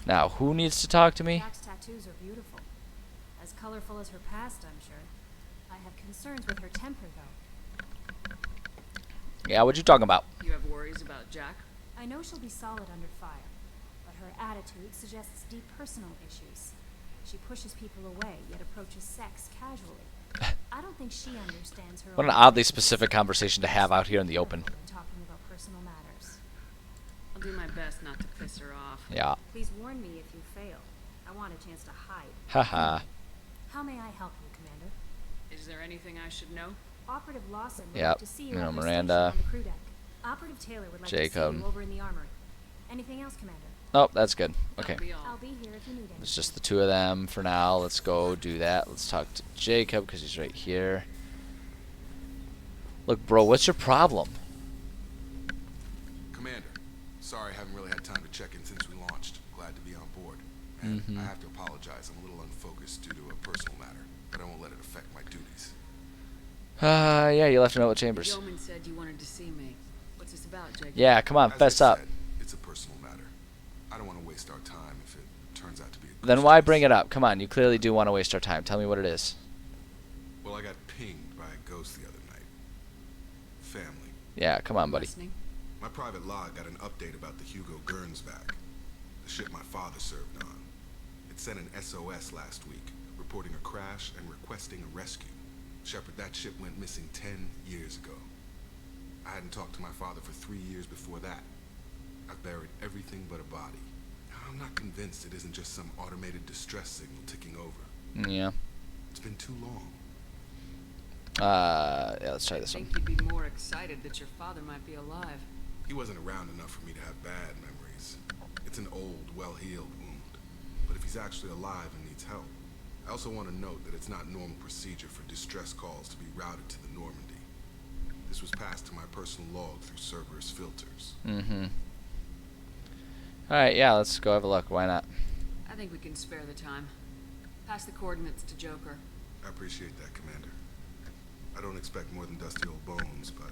Now, who needs to talk to me? Jack's tattoos are beautiful. As colorful as her past, I'm sure. I have concerns with her temper, though. Yeah, what you talking about? You have worries about Jack? I know she'll be solid under fire, but her attitude suggests deep personal issues. She pushes people away, yet approaches sex casually. I don't think she understands her. What an oddly specific conversation to have out here in the open. Talking about personal matters. I'll do my best not to piss her off. Yeah. Please warn me if you fail. I want a chance to hide. Haha. How may I help you, Commander? Is there anything I should know? Operative Lawson would Yep. like to see you, You know, at her Miranda. station on the crew deck. Operative Taylor would like to Jacob. see you over in the armory. Anything else, Commander? Oh, that's good. Okay. That'll be all. I'll be here if you need anything. It's just the two of them for now. Let's go do that. Let's talk to Jacob because he's right here. Look, bro, what's your problem? Commander, sorry I haven't really had time to check in since we launched. Glad to be on board. And I have to apologize. I'm a little unfocused due to a personal matter, but I won't let it affect my duties. Yeah, you left a note with Chambers. Yeoman said you wanted to see me. What's this about, Jacob? Yeah, come on, As fess I up. said, it's a personal matter. I don't want to waste our time if it turns out to be a Then why bring it up? Come on, you clearly do want to waste our time. Tell me what it is. Well, I got pinged by a ghost the other night. Family. Yeah, come on, buddy. Listening? My private log got an update about the Hugo Gernsback, the ship my father served on. It sent an SOS last week, reporting a crash and requesting a rescue. Shepard, that ship went missing 10 years ago. I hadn't talked to my father for 3 years before that. I've buried everything but a body. I'm not convinced it isn't just some automated distress signal ticking over. Yeah. It's been too long. Yeah, let's try I this one. think you'd be more excited that your father might be alive. He wasn't around enough for me to have bad memories. It's an old, well-healed wound. But if he's actually alive and needs help, I also want to note that it's not normal procedure for distress calls to be routed to the Normandy. This was passed to my personal log through Cerberus filters. Mm-hmm. Alright, yeah, let's go have a look. Why not? I think we can spare the time. Pass the coordinates to Joker. I appreciate that, Commander. I don't expect more than dusty old bones, but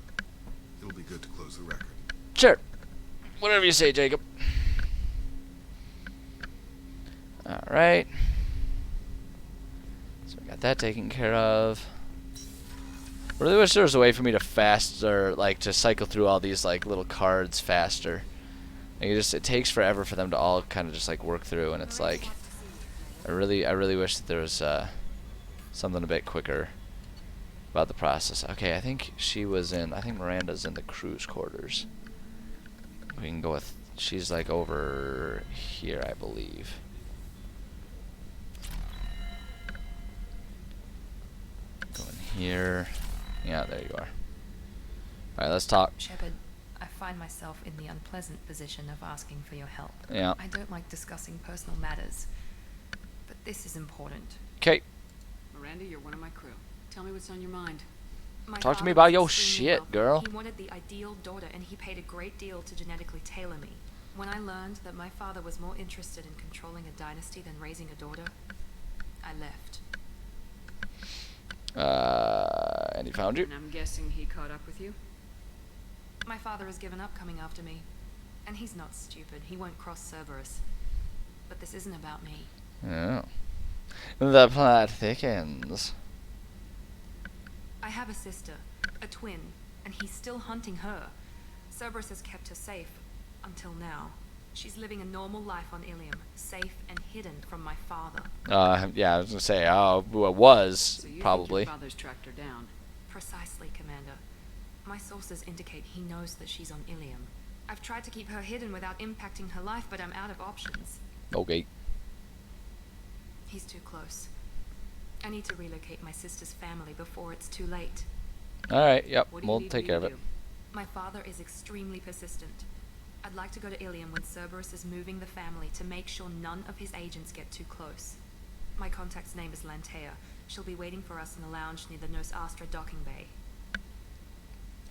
it'll be good to close the record. Sure. Whatever you say, Jacob. Alright. So we got that taken care of. I really wish there was a way for me to faster, like, to cycle through all these, like, little cards faster. Like, it takes forever for them to all kind of just, like, work through, and it's like, I really wish that there was, something a bit quicker about the process. Okay, I think Miranda's in the crew's quarters. We can go with, she's, like, over here, I believe. Go in here. Yeah, there you are. Alright, let's talk. Shepard, I find myself in the unpleasant position of asking for your help. Yeah. I don't like discussing personal matters, but this is important. Okay. Miranda, you're one of my crew. Tell me what's on your mind. My Talk to me father about was your extremely shit, wealthy. girl. He wanted the ideal daughter, and he paid a great deal to genetically tailor me. When I learned that my father was more interested in controlling a dynasty than raising a daughter, I left. And he found you? And I'm guessing he caught up with you? My father has given up coming after me, and he's not stupid. He won't cross Cerberus. But this isn't about me. Oh. The plot thickens. I have a sister, a twin, and he's still hunting her. Cerberus has kept her safe, until now. She's living a normal life on Ilium, safe and hidden from my father. Yeah, I was gonna say, it was, So you probably. think your father's tracked her down? Precisely, Commander. My sources indicate he knows that she's on Ilium. I've tried to keep her hidden without impacting her life, but I'm out of options. Okay. He's too close. I need to relocate my sister's family before it's too late. Alright, yep, What do you we'll need take me care to of it. do? My father is extremely persistent. I'd like to go to Ilium when Cerberus is moving the family to make sure none of his agents get too close. My contact's name is Lantea. She'll be waiting for us in the lounge near the MASSter docking bay.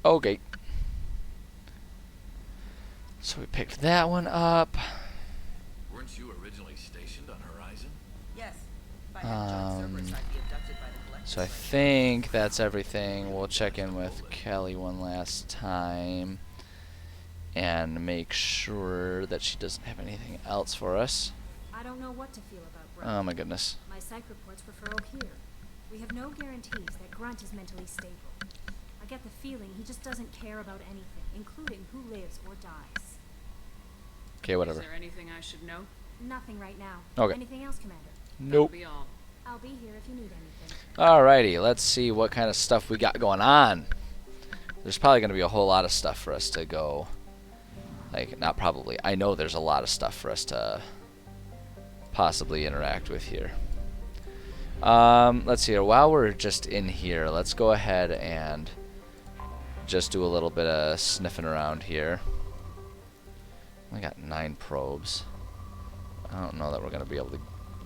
Okay. So we picked that one up. Weren't you originally stationed on Horizon? Yes. If I had joined Cerberus, I'd be abducted by the collectors. So I think that's everything. We'll check in with Kelly one last time and make sure that she doesn't have anything else for us. I don't know what to feel about Grunt. Oh my goodness. My psych reports refer O'Hare. We have no guarantees that Grunt is mentally stable. I get the feeling he just doesn't care about anything, including who lives or dies. Okay, whatever. Is there anything I should know? Nothing right now. Okay. Anything else, Commander? Nope. That'll be all. I'll be here if you need anything. Alrighty, let's see what kind of stuff we got going on. There's probably going to be a whole lot of stuff for us to go. Like, not probably. I know there's a lot of stuff for us to possibly interact with here. Let's see here. While we're just in here, let's go ahead and just do a little bit of sniffing around here. We got 9 probes. I don't know that we're going to be able to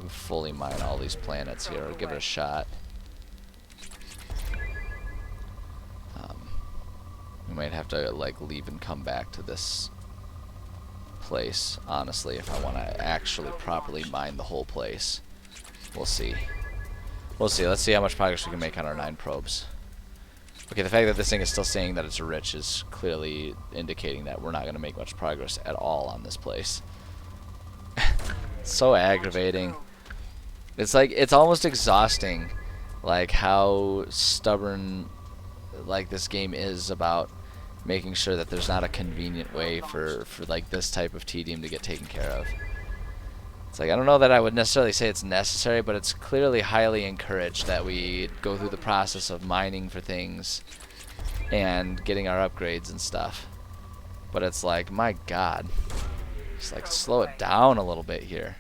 fully mine all these planets here or give it a shot. We might have to like leave and come back to this place, honestly, if I want to actually properly mine the whole place. We'll see. We'll see. Let's see how much progress we can make on our 9 probes. Okay, the fact that this thing is still saying that it's rich is clearly indicating that we're not going to make much progress at all on this place. So aggravating. It's like, it's almost exhausting, like how stubborn like this game is about making sure that there's not a convenient way for like this type of tedium to get taken care of. It's like, I don't know that I would necessarily say it's necessary, but it's clearly highly encouraged that we go through the process of mining for things and getting our upgrades and stuff. But it's like, my god. Just like slow it down a little bit here.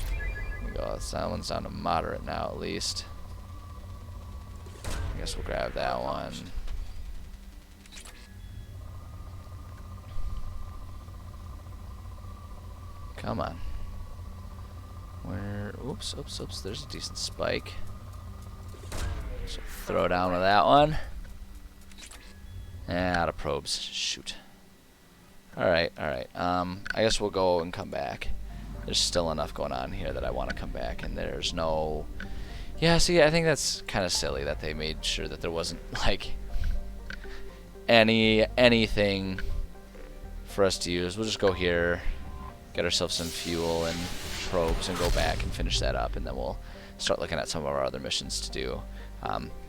There we go. That one's down to moderate now at least. I guess we'll grab that one. Come on. Where? Oops, oops, oops. There's a decent spike. So throw down with that one. Out of probes. Shoot. Alright, alright. I guess we'll go and come back. There's still enough going on here that I want to come back, and there's no... Yeah, see, I think that's kind of silly that they made sure that there wasn't, like, anything for us to use. We'll just go here, get ourselves some fuel and probes, and go back and finish that up, and then we'll start looking at some of our other missions to do.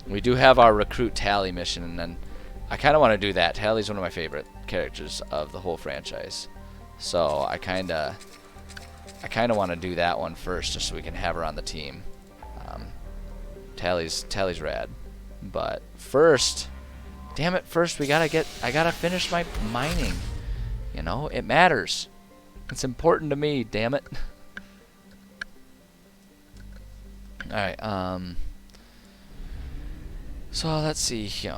We do have our recruit Tally mission, and then I kind of want to do that. Tally's one of my favorite characters of the whole franchise, so I kind of want to do that one first, just so we can have her on the team. Tally's rad, but first, damn it, first I gotta finish my mining. You know, it matters. It's important to me, damn it. Alright, so let's see here.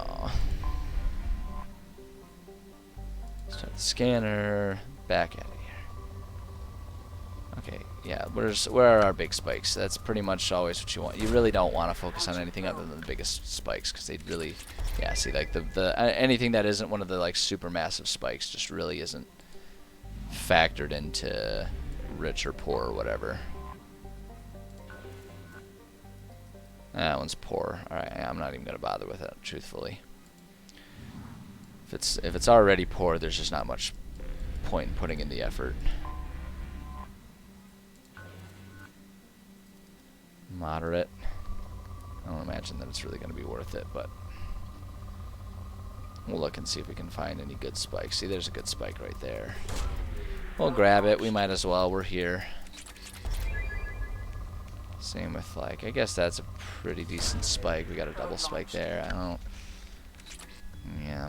Start the scanner, back at it here. Okay, yeah, where are our big spikes? That's pretty much always what you want. You really don't want to focus on anything other than the biggest spikes, because they'd really, yeah, see, like anything that isn't one of the like super massive spikes just really isn't factored into rich or poor or whatever. That one's poor. Alright, I'm not even gonna bother with it, truthfully. If it's already poor, there's just not much point in putting in the effort. Moderate. I don't imagine that it's really going to be worth it, but we'll look and see if we can find any good spikes. See, there's a good spike right there. We'll grab it. We might as well. We're here. Same with, like, I guess that's a pretty decent spike. We got a double spike there. I don't... Yeah.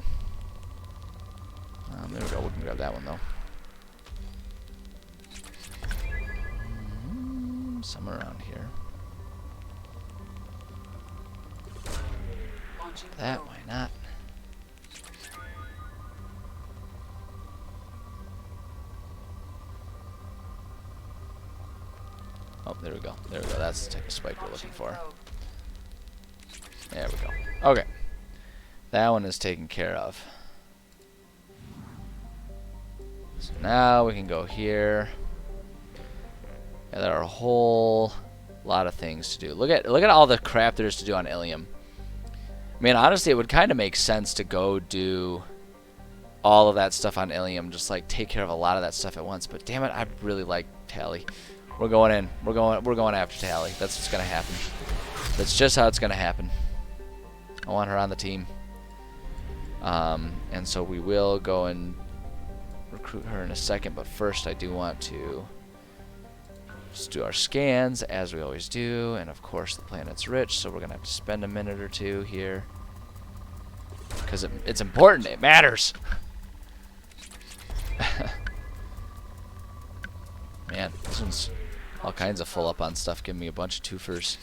There we go. We can grab that one, though. Somewhere around here. That, why not? Oh, there we go. There we go. That's the type of spike we're looking for. There we go. Okay. That one is taken care of. now we can go here. Yeah, there are a whole lot of things to do. Look at all the crap there is to do on Ilium. I mean, honestly, it would kind of make sense to go do all of that stuff on Ilium, just like take care of a lot of that stuff at once. But damn it, I really like Tally. We're going in. We're going after Tally. That's what's gonna happen. That's just how it's gonna happen. I want her on the team. And so we will go and recruit her in a second. But first, I do want to just do our scans as we always do. And of course, the planet's rich, so we're gonna have to spend a minute or two here because it's important. It matters. Man, this one's all kinds of full up on stuff, giving me a bunch of twofers.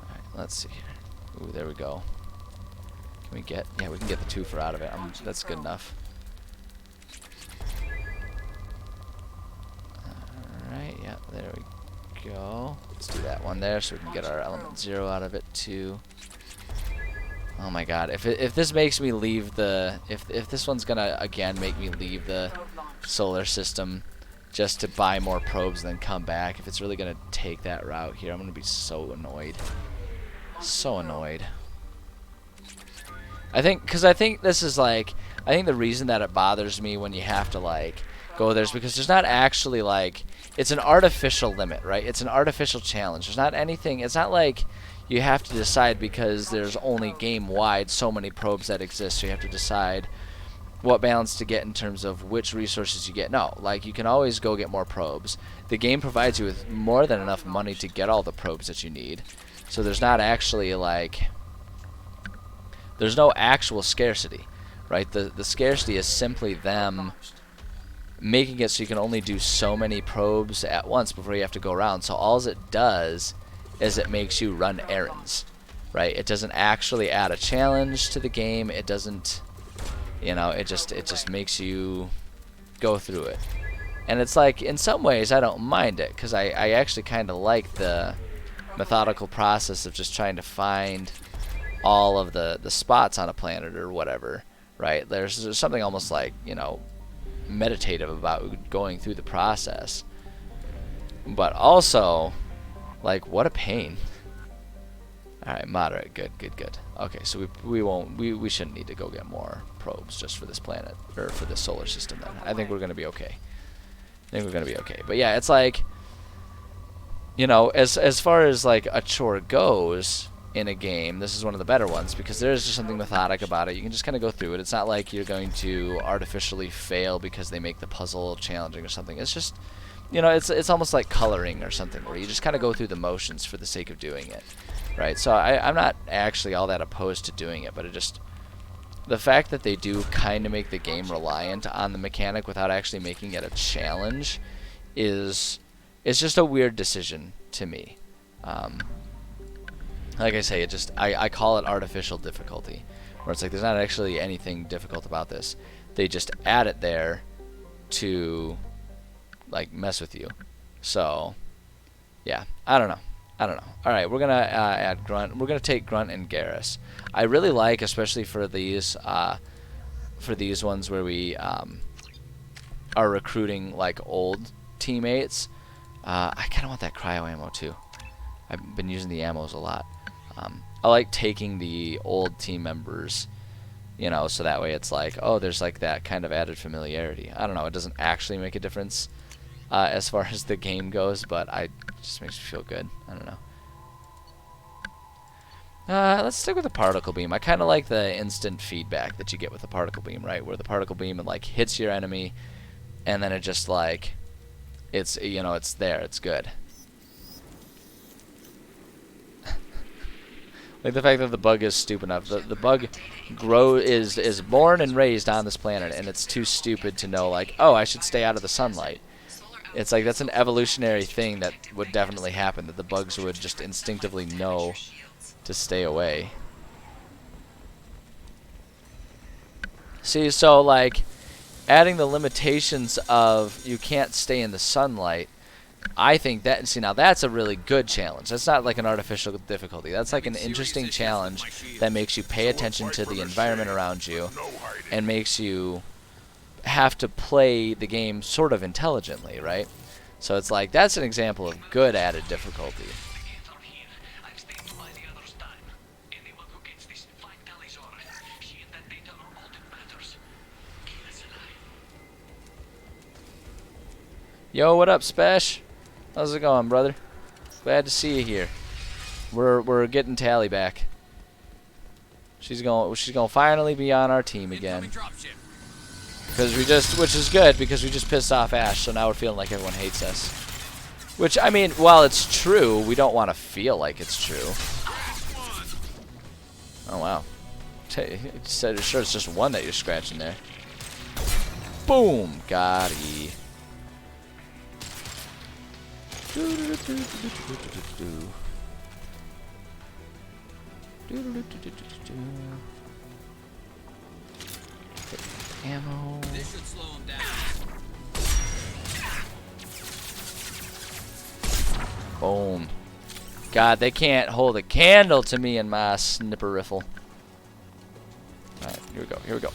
Alright, let's see here. Ooh, there we go. Can we get... Yeah, we can get the twofer out of it. That's good enough. Alright, yeah, there we go. Let's do that one there so we can get our element 0 out of it too. Oh my god, if this makes me leave the... If this one's gonna, again, make me leave the solar system just to buy more probes and then come back, if it's really gonna take that route here, I'm gonna be so annoyed. So annoyed. I think this is like... I think the reason that it bothers me when you have to, like, go there is because there's not actually, like... It's an artificial limit, right? It's an artificial challenge. There's not anything... It's not like... You have to decide because there's only game-wide so many probes that exist, so you have to decide what balance to get in terms of which resources you get. No, like, you can always go get more probes. The game provides you with more than enough money to get all the probes that you need. So there's not actually, like... There's no actual scarcity, right? The scarcity is simply them making it so you can only do so many probes at once before you have to go around. So all it does is it makes you run errands, right? It doesn't actually add a challenge to the game. It doesn't, you know, it just makes you go through it. And it's like, in some ways, I don't mind it, because I actually kind of like the methodical process of just trying to find all of the spots on a planet or whatever, right? There's something almost like, you know, meditative about going through the process. But also... Like, what a pain. Alright, moderate. Good. Okay, so we shouldn't need to go get more probes just for this planet, or for this solar system then. I think we're going to be okay. But yeah, it's like, you know, as far as like a chore goes in a game, this is one of the better ones because there is just something methodic about it. You can just kind of go through it. It's not like you're going to artificially fail because they make the puzzle challenging or something. It's just... You know, it's almost like coloring or something, where you just kind of go through the motions for the sake of doing it, right? So I'm not actually all that opposed to doing it, but it just... The fact that they do kind of make the game reliant on the mechanic without actually making it a challenge is just a weird decision to me. Like I say, I call it artificial difficulty, where it's like there's not actually anything difficult about this. They just add it there to... like mess with you. So yeah, I don't know. Alright, we're gonna add Grunt. We're gonna take Grunt and Garrus. I really like, especially for these ones where we are recruiting like old teammates. I kinda want that cryo ammo too. I've been using the ammos a lot. I like taking the old team members, you know, so that way it's like, oh, there's like that kind of added familiarity. I don't know, it doesn't actually make a difference as far as the game goes, but it just makes me feel good. I don't know. Let's stick with the particle beam. I kind of like the instant feedback that you get with the particle beam, right? Where the particle beam, it like hits your enemy, and then it just like, it's, you know, it's there, it's good. Like the fact that the bug is stupid enough. The bug is born and raised on this planet, and it's too stupid to know, like, oh, I should stay out of the sunlight. It's like that's an evolutionary thing that would definitely happen, that the bugs would just instinctively know to stay away. See, so like adding the limitations of you can't stay in the sunlight, I think that, see, now that's a really good challenge. That's not like an artificial difficulty. That's like an interesting challenge that makes you pay attention to the environment around you and makes you have to play the game sort of intelligently, right? So it's like, that's an example of good added difficulty. Yo, what up, Spesh? How's it going, brother? Glad to see you here. We're getting Tally back. She's gonna finally be on our team again. Which is good because we just pissed off Ash, so now we're feeling like everyone hates us. Which, I mean, while it's true, we don't want to feel like it's true. Oh wow. It said sure it's just one that you're scratching there. Boom, got he. Ammo. This should slow him down. Boom. God, they can't hold a candle to me and my snipper rifle. Alright, here we go, here we go.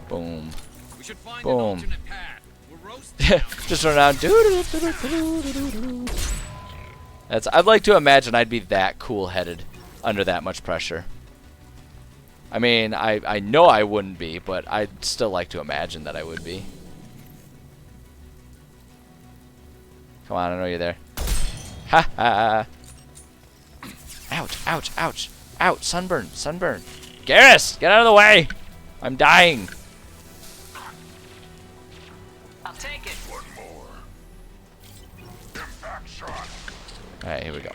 Boom. We should find Boom. an alternate path. We're roasting. Just run around. I'd like to imagine I'd be that cool-headed under that much pressure. I mean, I know I wouldn't be, but I'd still like to imagine that I would be. Come on, I know you're there. Ha ha! Ouch, ouch, ouch. Ouch, sunburn, sunburn. Garrus, get out of the way! I'm dying. I'll take it. One more. Impact shot. Alright, here we go.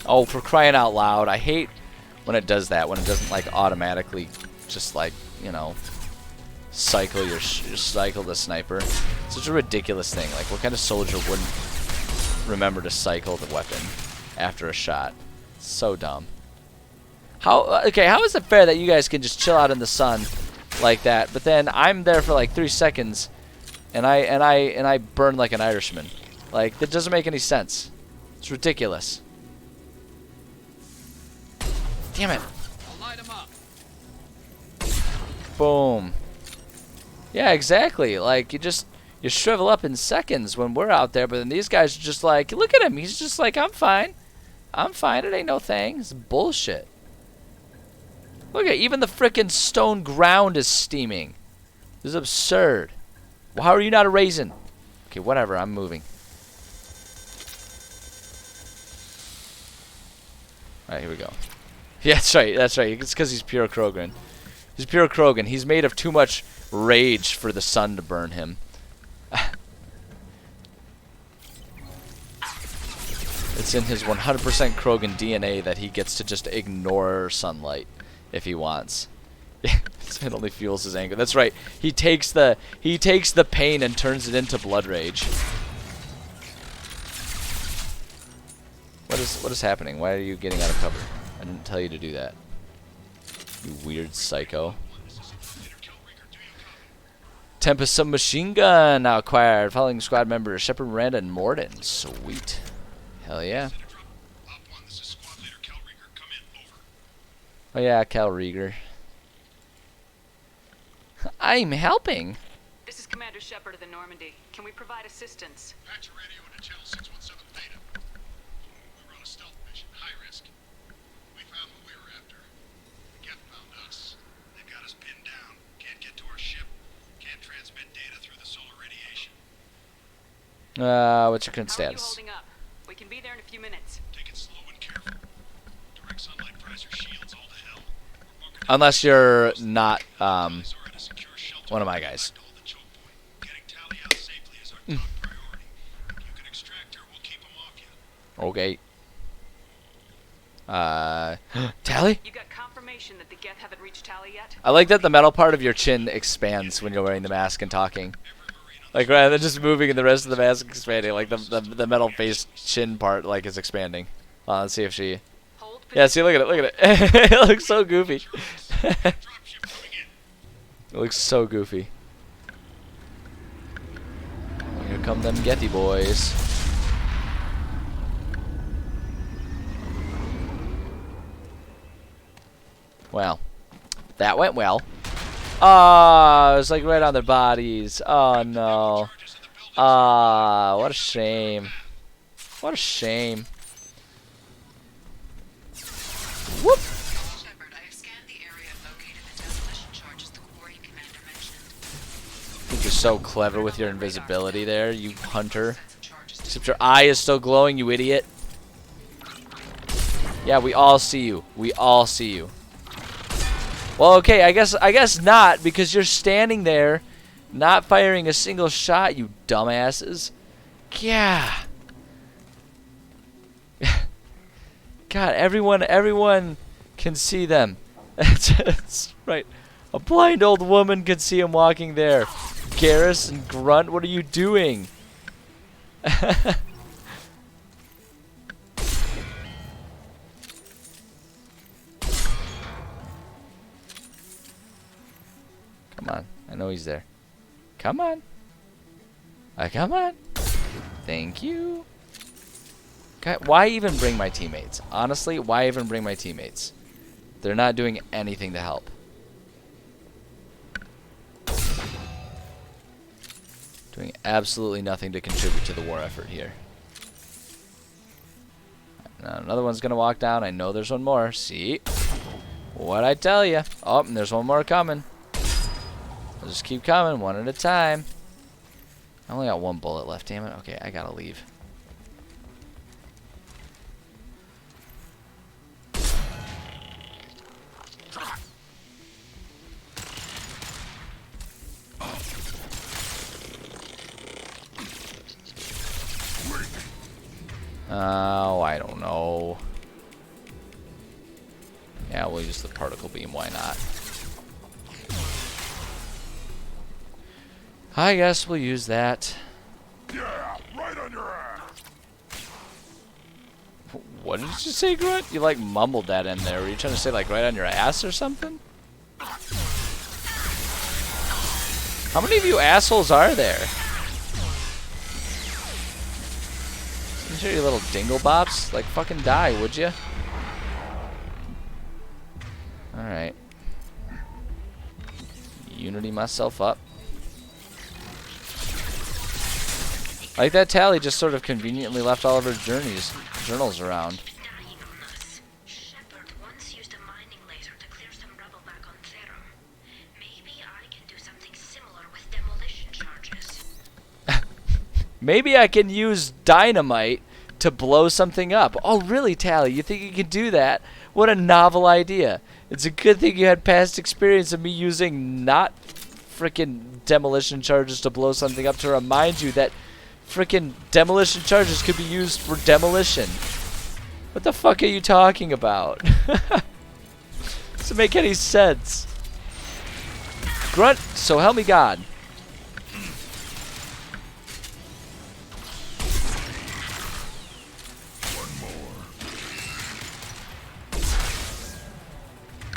Oh, for crying out loud. I hate when it does that, when it doesn't like automatically just like, you know, cycle cycle the sniper. It's such a ridiculous thing. Like, what kind of soldier wouldn't remember to cycle the weapon after a shot? It's so dumb. How is it fair that you guys can just chill out in the sun like that, but then I'm there for like 3 seconds and I burn like an Irishman? Like, that doesn't make any sense. It's ridiculous. Damn it. I'll light him up. Boom. Yeah, exactly. Like, you shrivel up in seconds when we're out there, but then these guys are just like, look at him. He's just like, I'm fine. I'm fine. It ain't no thing. It's bullshit. Look at, even the frickin' stone ground is steaming. This is absurd. Well, how are you not a raisin? Okay, whatever. I'm moving. Alright, here we go. Yeah, that's right. That's right. It's because he's pure Krogan. He's pure Krogan. He's made of too much rage for the sun to burn him. It's in his 100% Krogan DNA that he gets to just ignore sunlight if he wants. It only fuels his anger. That's right. He takes the pain and turns it into blood rage. What is happening? Why are you getting out of cover? I didn't tell you to do that. You weird psycho. Tempest submachine gun now acquired. Following squad members Shepard, Miranda, and Morden. Sweet. Hell yeah. Oh yeah, Cal Rieger. I'm helping. This is Commander Shepard of the Normandy. Can we provide assistance? Patch your radio into channel 617 Theta. We run a stealth mission, high risk. We found what we were after. The Geth found us. They've got us pinned down. Can't get to our ship. Can't transmit data through the solar radiation. What's your current How are you status? holding up? We can be there in a few minutes. Take it slow and careful. Direct sunlight fries your shields all to hell. We're bunkered Unless you're not guys are in a secure shelter one of my guys. behind all the choke point. Getting Tally out safely is our top priority. If you can extract her, we'll keep them off you. Okay. Tally? You got confirmation that the Geth haven't reached Tally yet? I like that the metal part of your chin expands when you're wearing the mask and talking. Like, rather than just moving and the rest of the mask expanding, like the metal face chin part like is expanding. Let's see if she. Hold Yeah, see, look at it, look at it. It looks so goofy. It looks so goofy. Here come them Getty boys. Well, that went well. Oh, it was like right on their bodies. Oh no. Ah, what a shame. What a shame. Whoop. Shepard, I have scanned the area and located the demolition charges the quarry commander mentioned. I think you're so clever with your invisibility there, you hunter. Except your eye is still glowing, you idiot. Yeah, we all see you. We all see you. Well, okay, I guess not, because you're standing there, not firing a single shot, you dumbasses. Yeah. God, everyone can see them. That's right. A blind old woman could see him walking there. Garrus and Grunt, what are you doing? Come on. I know he's there. Come on. Come on. Thank you. God, why even bring my teammates? Honestly, why even bring my teammates? They're not doing anything to help. Doing absolutely nothing to contribute to the war effort here. Now another one's gonna walk down. I know there's one more. See? What'd I tell you? Oh, and there's one more coming. I'll just keep coming, one at a time. I only got one bullet left, damn it. Okay, I gotta leave. Oh, I don't know. Yeah, we'll use the particle beam, why not? I guess we'll use that. Yeah, right on your ass. What did you say, Grunt? You like mumbled that in there. Were you trying to say like right on your ass or something? How many of you assholes are there? I'm sure you little dinglebops. Like fucking die, would you? Alright. Unity myself up. I like that Tally just sort of conveniently left all of her journals around. Shepard once used a mining laser to clear some rubble back on Therum. Maybe I can do something similar with demolition charges. Maybe I can use dynamite to blow something up. Oh, really, Tally? You think you can do that? What a novel idea. It's a good thing you had past experience of me using not frickin' demolition charges to blow something up to remind you that frickin' demolition charges could be used for demolition. What the fuck are you talking about? Doesn't make any sense. Grunt, so help me God.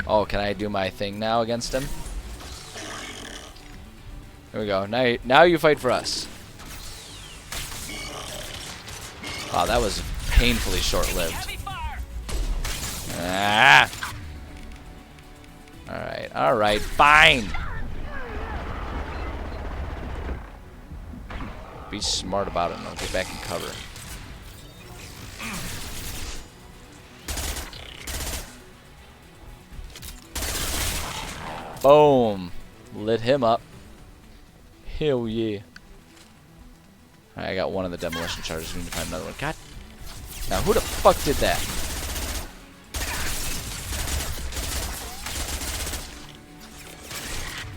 Oh, can I do my thing now against him? Here we go. Now you fight for us. Wow, that was painfully short-lived. Ah! Alright, fine! Be smart about it and I'll get back in cover. Boom! Lit him up. Hell yeah. Alright, I got one of the demolition charges. We need to find another one. God. Now, who the fuck did that?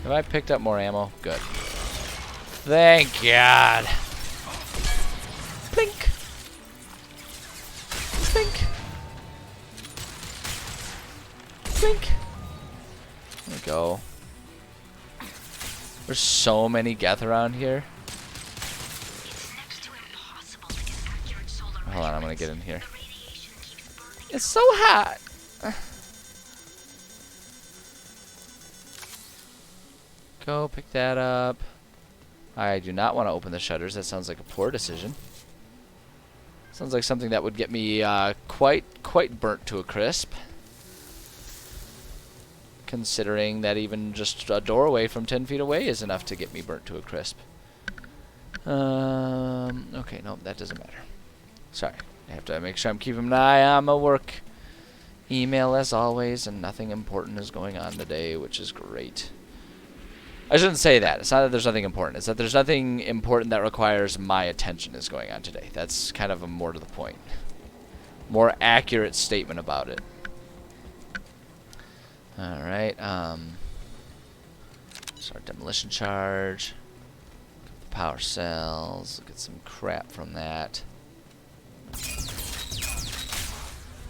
Have I picked up more ammo? Good. Thank God. Blink. Blink. Blink. There we go. There's so many Geth around here. Hold on, I'm gonna get in here. It's so hot. Go pick that up. I do not want to open the shutters. That sounds like a poor decision. Sounds like something that would get me quite burnt to a crisp. considering that even just a doorway from 10 feet away is enough to get me burnt to a crisp. Okay, no, that doesn't matter. Sorry, I have to make sure I'm keeping an eye on my work email as always, and nothing important is going on today, which is great. I shouldn't say that. It's not that there's nothing important. It's that there's nothing important that requires my attention is going on today. That's kind of a more to the point, more accurate statement about it. All right. Start demolition charge. Power cells. Get some crap from that.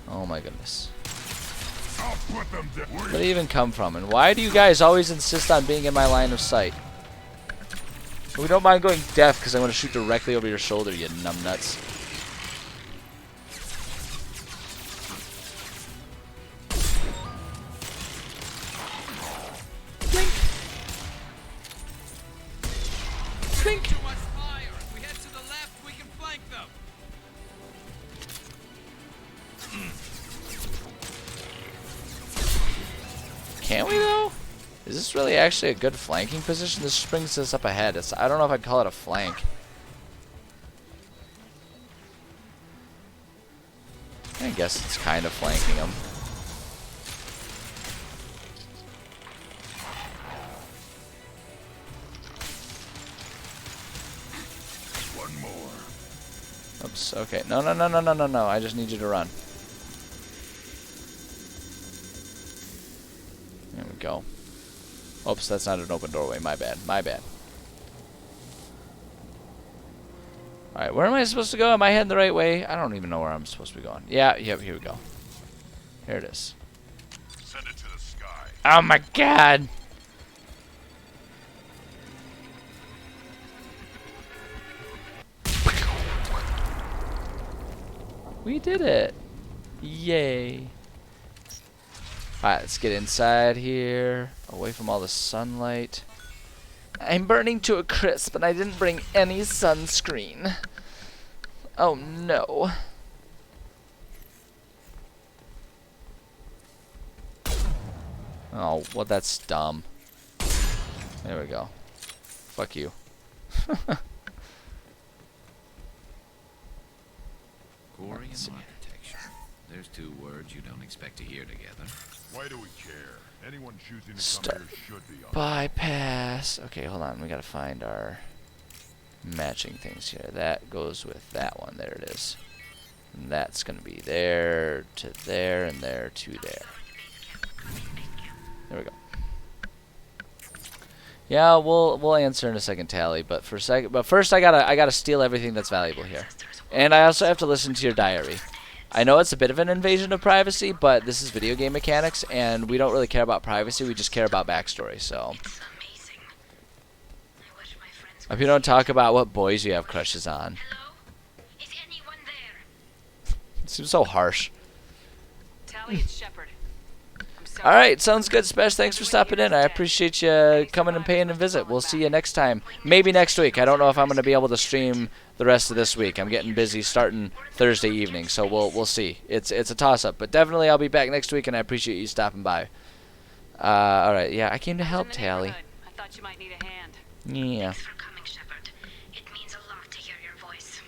Oh my goodness. Where did it even come from? And why do you guys always insist on being in my line of sight? We don't mind going deaf because I want to shoot directly over your shoulder, you numbnuts. Blink. Blink. Too much fire. If we head to the left, we can flank them. Can we though? Is this really actually a good flanking position? This brings us up ahead. I don't know if I'd call it a flank. I guess it's kind of flanking them. One more. Oops, okay. No. I just need you to run. There we go. Oops, that's not an open doorway. My bad. My bad. Alright, where am I supposed to go? Am I heading the right way? I don't even know where I'm supposed to be going. Yeah, yep, here we go. Here it is. Send it to the sky. Oh my god! We did it! Yay! Alright, let's get inside here, away from all the sunlight. I'm burning to a crisp, and I didn't bring any sunscreen. Oh no. Oh, well that's dumb. There we go. Fuck you. Quarry and architecture. There's two words you don't expect to hear together. Why do we care? Anyone choosing to Start. come here should be on. Bypass. Okay, hold on. We gotta find our matching things here. That goes with that one. There it is. And that's gonna be there to there and there to there. There we go. Yeah, we'll answer in a second, Tally. But first, I gotta steal everything that's valuable here, and I also have to listen to your diary. I know it's a bit of an invasion of privacy, but this is video game mechanics, and we don't really care about privacy. We just care about backstory. So, if you don't talk about what boys you have crushes on, Hello? Is anyone there? it seems so harsh. Tally, it's Shepard. I'm sorry. All right, sounds good, Spesh. Thanks for stopping in. I appreciate you coming and paying a visit. We'll see you next time. Maybe next week. I don't know if I'm going to be able to stream the rest of this week. I'm getting busy starting Thursday evening, so we'll see. It's a toss-up, but definitely I'll be back next week, and I appreciate you stopping by. All right, yeah, I came to help, Tally. I thought you might need a hand. Yeah. Thanks for coming, Shepard. It means a lot to hear your voice.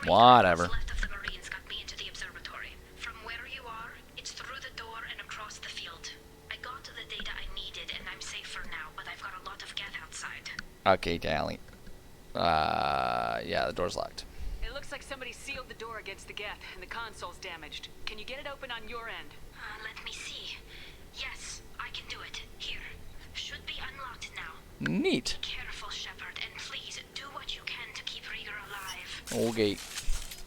Whatever. Left of the Marines got me into the observatory. From where you are, it's through the door and across the field. I got to the data I needed, and I'm safer now, but I've got a lot of gas outside. Okay, Tally. Yeah, the door's locked. It looks like somebody sealed the door against the gap, and the console's damaged. Can you get it open on your end? Let me see. Yes, I can do it. Here. Should be unlocked now. Neat. Careful, Shepard, and please do what you can to keep Rieger alive. Okay.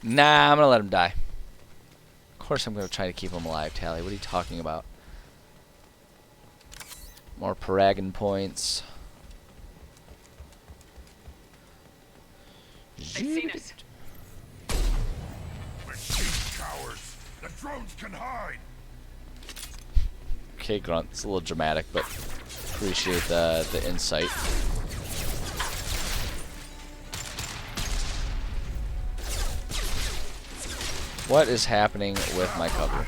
Nah, I'm gonna let him die. Of course I'm gonna try to keep him alive, Tally. What are you talking about? More Paragon points. They've seen us. These cowards. The drones can hide. Okay, Grunt. It's a little dramatic, but appreciate the insight. What is happening with my cover?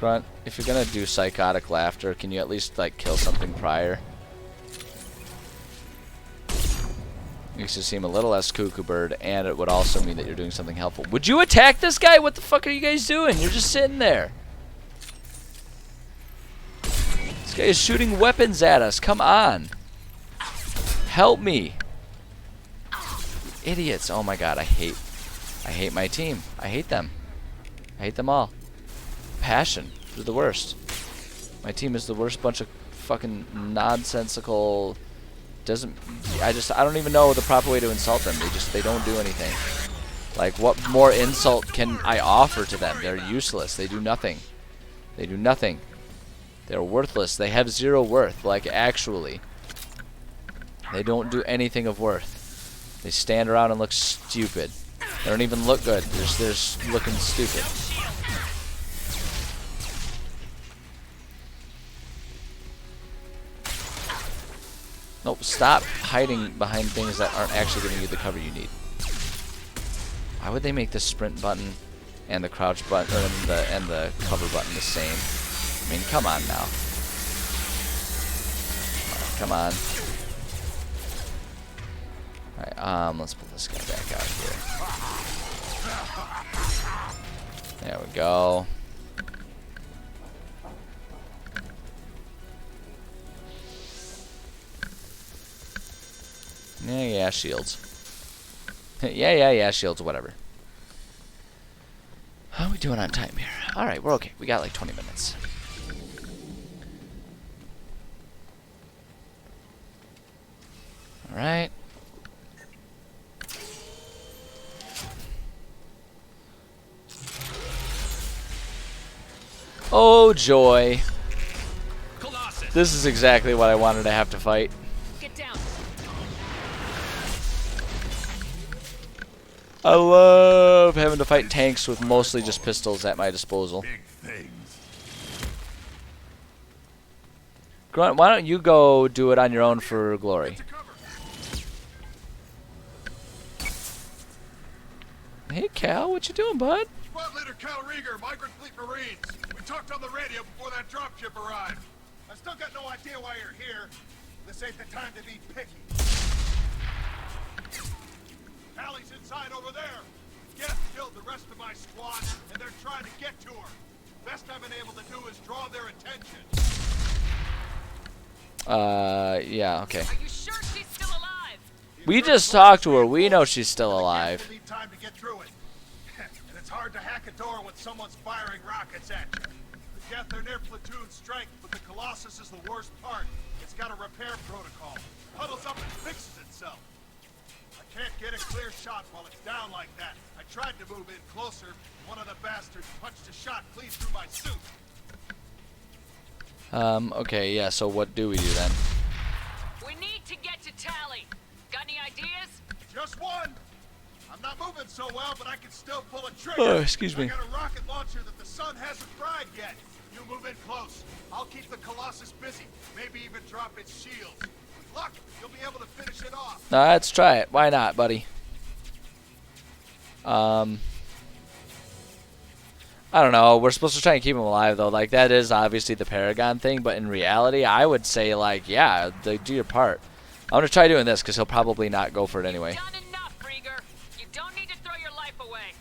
Grunt, if you're gonna do psychotic laughter, can you at least like kill something prior? Makes you seem a little less cuckoo bird, and it would also mean that you're doing something helpful. Would you attack this guy? What the fuck are you guys doing? You're just sitting there. This guy is shooting weapons at us. Come on. Help me. Idiots. Oh my god, I hate my team. I hate them. I hate them all. Passion. They're the worst. My team is the worst bunch of fucking nonsensical... I don't even know the proper way to insult them. They don't do anything. Like, what more insult can I offer to them? They're useless. They do nothing. They do nothing. They're worthless. They have zero worth. Like, actually. They don't do anything of worth. They stand around and look stupid. They don't even look good. They're just looking stupid. Nope, stop hiding behind things that aren't actually giving you the cover you need. Why would they make the sprint button and the crouch button and the cover button the same? I mean, come on now. Come on. Alright, let's pull this guy back out here. There we go. Yeah, shields. yeah, shields, whatever. How are we doing on time here? Alright, we're okay. We got like 20 minutes. Alright. Oh, joy. Colossus. This is exactly what I wanted to have to fight. Get down. I love having to fight tanks with mostly just pistols at my disposal. Grunt, why don't you go do it on your own for glory? Hey, Cal, what you doing, bud? Squad Leader Cal Rieger, Migrant Fleet Marines. We talked on the radio before that dropship arrived. I still got no idea why you're here. This ain't the time to be picky. Allie's inside over there. Geth killed the rest of my squad, and they're trying to get to her. Best I've been able to do is draw their attention. Yeah, okay. Are you sure she's still alive? We just talked to her. We know she's still alive. Need time to get through it. And it's hard to hack a door when someone's firing rockets at you. The Geth are near platoon strength, but the Colossus is the worst part. It's got a repair protocol. Huddles up and fixes itself. I can't get a clear shot while it's down like that. I tried to move in closer. One of the bastards punched a shot clean through my suit. Okay, yeah, so what do we do then? We need to get to Tally. Got any ideas? Just one. I'm not moving so well, but I can still pull a trigger. Oh, excuse me. I got a rocket launcher that the sun hasn't fried yet. You move in close. I'll keep the Colossus busy. Maybe even drop its shields. With luck, you'll be able to finish it off. Let's try it. Why not, buddy? I don't know. We're supposed to try and keep him alive, though. Like, that is obviously the Paragon thing, but in reality, I would say, like, yeah, do your part. I'm going to try doing this, because he'll probably not go for it anyway. Done enough, Rieger. You don't need to throw your life away.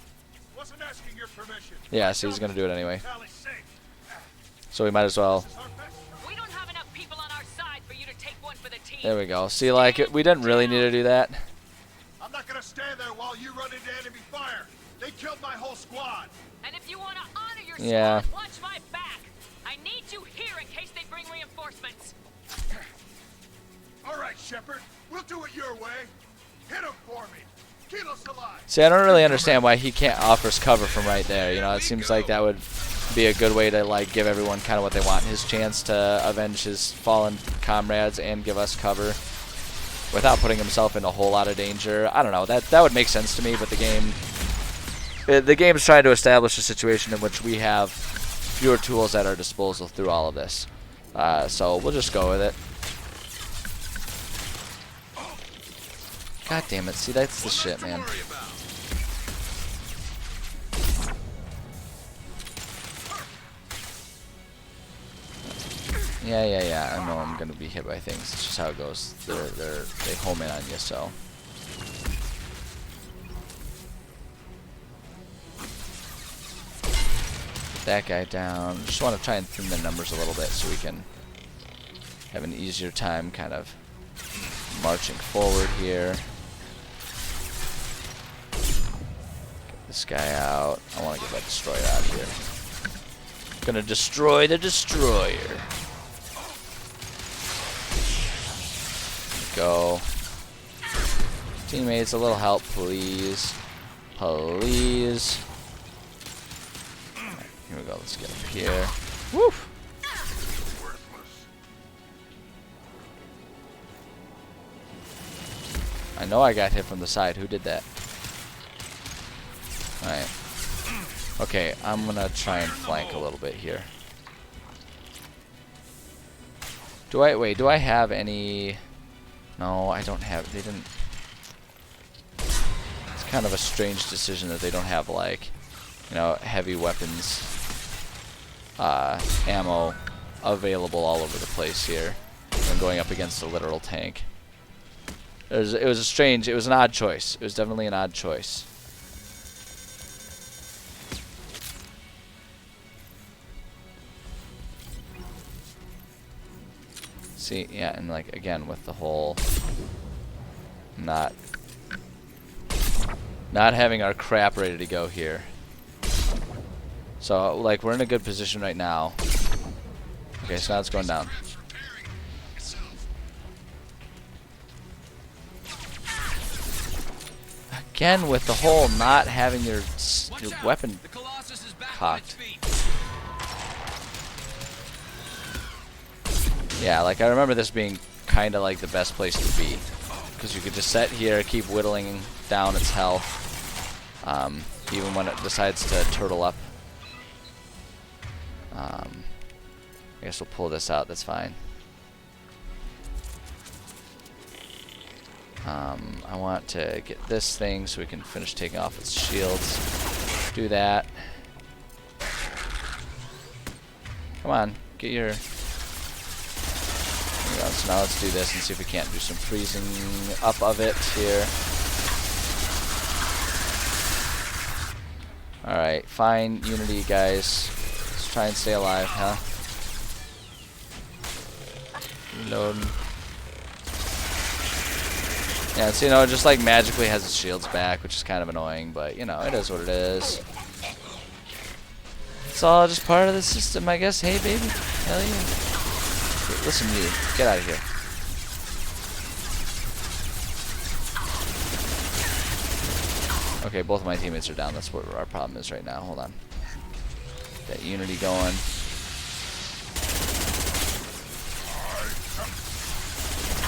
Wasn't asking your permission. Yeah, so he's going to do it anyway. So we might as well. We don't have enough people on our side for you to take one for the team. There we go. See, like, we didn't really need to do that. I'm not going to stand there while you run into enemy fire. They killed my whole squad. And if you want to honor your Yeah. squad, watch my back. I need you here in case they bring reinforcements. All right, Shepard. We'll do it your way. Hit him for me. Keep us alive. See, I don't really understand why he can't offer us cover from right there. You know, it seems like that would be a good way to, like, give everyone kind of what they want. His chance to avenge his fallen comrades and give us cover without putting himself in a whole lot of danger. I don't know. That would make sense to me, but the game's trying to establish a situation in which we have fewer tools at our disposal through all of this. So we'll just go with it. God damn it. See, that's the shit, man. Yeah. I know I'm gonna be hit by things. It's just how it goes. They home in on you, so. Get that guy down. Just want to try and thin the numbers a little bit so we can have an easier time kind of marching forward here. Get this guy out. I want to get that destroyer out of here. Gonna destroy the destroyer. Go. Teammates, a little help, please. Please. Right, here we go. Let's get up here. Woof. I know I got hit from the side. Who did that? Alright. Okay, I'm gonna try and flank a little bit here. Do I have any... No, I don't have... They didn't... It's kind of a strange decision that they don't have, like, you know, heavy weapons ammo available all over the place here when going up against a literal tank. It was an odd choice. It was definitely an odd choice. See, yeah, and like again with the whole not having our crap ready to go here. So like we're in a good position right now. Okay, so now it's going down. Again with the whole not having your weapon cocked. Yeah, like I remember this being kind of like the best place to be, because you could just sit here, keep whittling down its health, even when it decides to turtle up. I guess we'll pull this out. That's fine. I want to get this thing so we can finish taking off its shields. Do that. Come on, get your... So now let's do this and see if we can't do some freezing up of it here. Alright, fine, Unity guys. Let's try and stay alive, huh? Reload. Yeah, so, you know, it just like magically has its shields back, which is kind of annoying, but, you know, it is what it is. It's all just part of the system, I guess. Hey, baby. Hell yeah. Listen, you. Get out of here. Okay, both of my teammates are down. That's what our problem is right now. Hold on. Get that Unity going.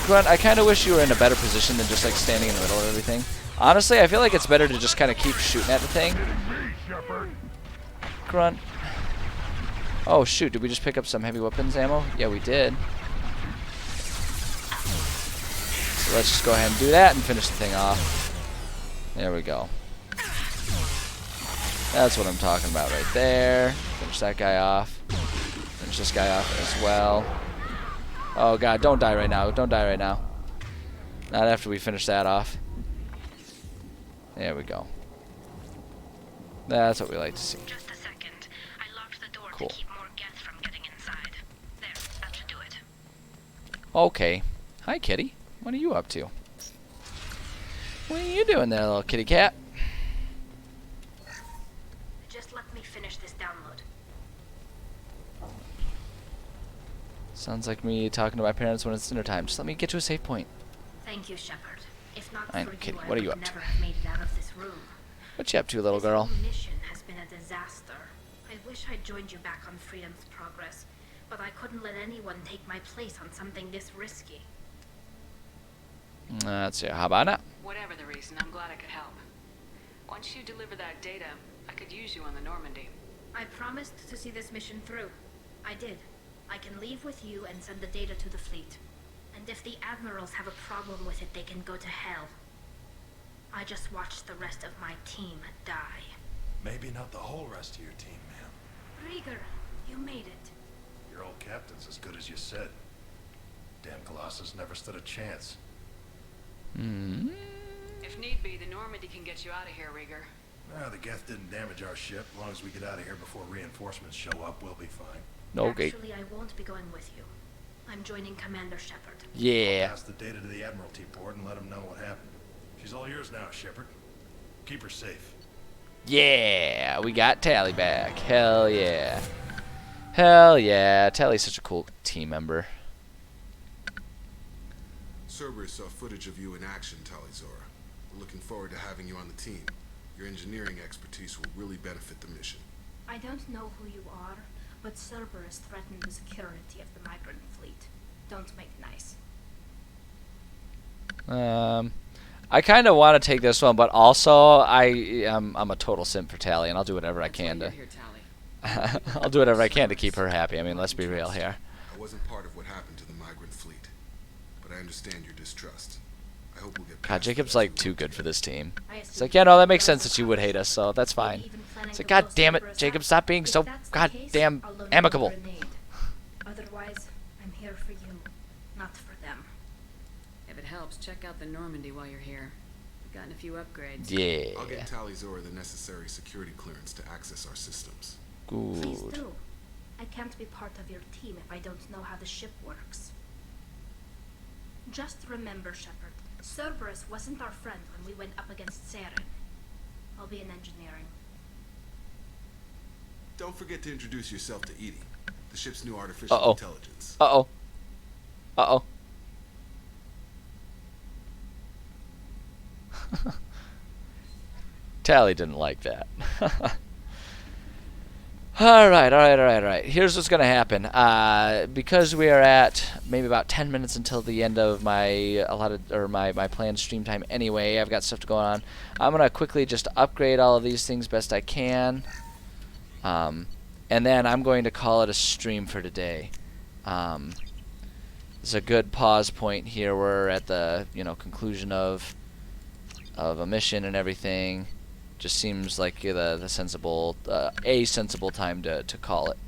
Grunt, I kind of wish you were in a better position than just like standing in the middle of everything. Honestly, I feel like it's better to just kind of keep shooting at the thing. Grunt. Oh shoot, did we just pick up some heavy weapons ammo? Yeah, we did. So let's just go ahead and do that and finish the thing off. There we go. That's what I'm talking about right there. Finish that guy off. Finish this guy off as well. Oh god, don't die right now. Don't die right now. Not after we finish that off. There we go. That's what we like to see. Just a second. I locked the door Cool. to keep more Geth from getting inside. There, that should do it. Okay. Hi, kitty. What are you up to? What are you doing there, little kitty cat? Just let me finish this download. Sounds like me talking to my parents when it's dinner time. Just let me get to a safe point. Thank you, Shepard. If not Fine, for Kitty, you, what are I you would up to? never have made it out of this room. What you up to, little This girl? whole mission has been a disaster. I wish I'd joined you back on Freedom's Progress, but I couldn't let anyone take my place on something this risky. Let's see. How about now? Whatever the reason, I'm glad I could help. Once you deliver that data, I could use you on the Normandy. I promised to see this mission through. I did. I can leave with you and send the data to the fleet. And if the admirals have a problem with it, they can go to hell. I just watched the rest of my team die. Maybe not the whole rest of your team, ma'am. Rieger, you made it. Your old captain's as good as you said. Damn Colossus never stood a chance. If need be, the Normandy can get you out of here, Rieger. The Geth didn't damage our ship. As long as we get out of here before reinforcements show up, we'll be fine. Okay. Actually, I won't be going with you. I'm joining Commander Shepard. Yeah. Pass the data to the Admiralty port and let them know what happened. She's all yours now, Shepard. Keep her safe. Yeah, we got Tally back. Hell yeah. Hell yeah. Tally's such a cool team member. Cerberus saw footage of you in action, Talizora. We're looking forward to having you on the team. Your engineering expertise will really benefit the mission. I don't know who you are, but Cerberus threatened the security of the migrant fleet. Don't make nice. I kind of want to take this one, but also I'm a total simp for Tally, and I'll do whatever I can to. I'll do whatever I can to keep her happy. I mean, let's be real here. I wasn't part of what happened to the migrant fleet, but I understand your distrust. I hope we'll get God, past Jacob's this like and too work good for together. this team. It's like, yeah, no, that makes sense that you would hate us, so that's fine. Maybe even planning It's to like, God blow damn it, Cerberus Jacob, up. stop being If so that's the case, goddamn I'll loan you a amicable. grenade. Otherwise, I'm here for you, not for them. If it helps, check out the Normandy while you're here. We've gotten a few upgrades. Yeah. I'll get Talizora the necessary security clearance to access our systems. Please Good. do. I can't be part of your team if I don't know how the ship works. Just remember, Shepard, Cerberus wasn't our friend when we went up against Saren. I'll be in engineering. Don't forget to introduce yourself to Edie, the ship's new artificial intelligence. Uh-oh. Uh-oh. Tally didn't like that. Alright. Here's what's gonna happen. Because we are at maybe about 10 minutes until the end of my my planned stream time anyway, I've got stuff to go on. I'm gonna quickly just upgrade all of these things best I can. And then I'm going to call it a stream for today. It's a good pause point here. We're at the conclusion of a mission and everything. Just seems like the sensible sensible time to call it.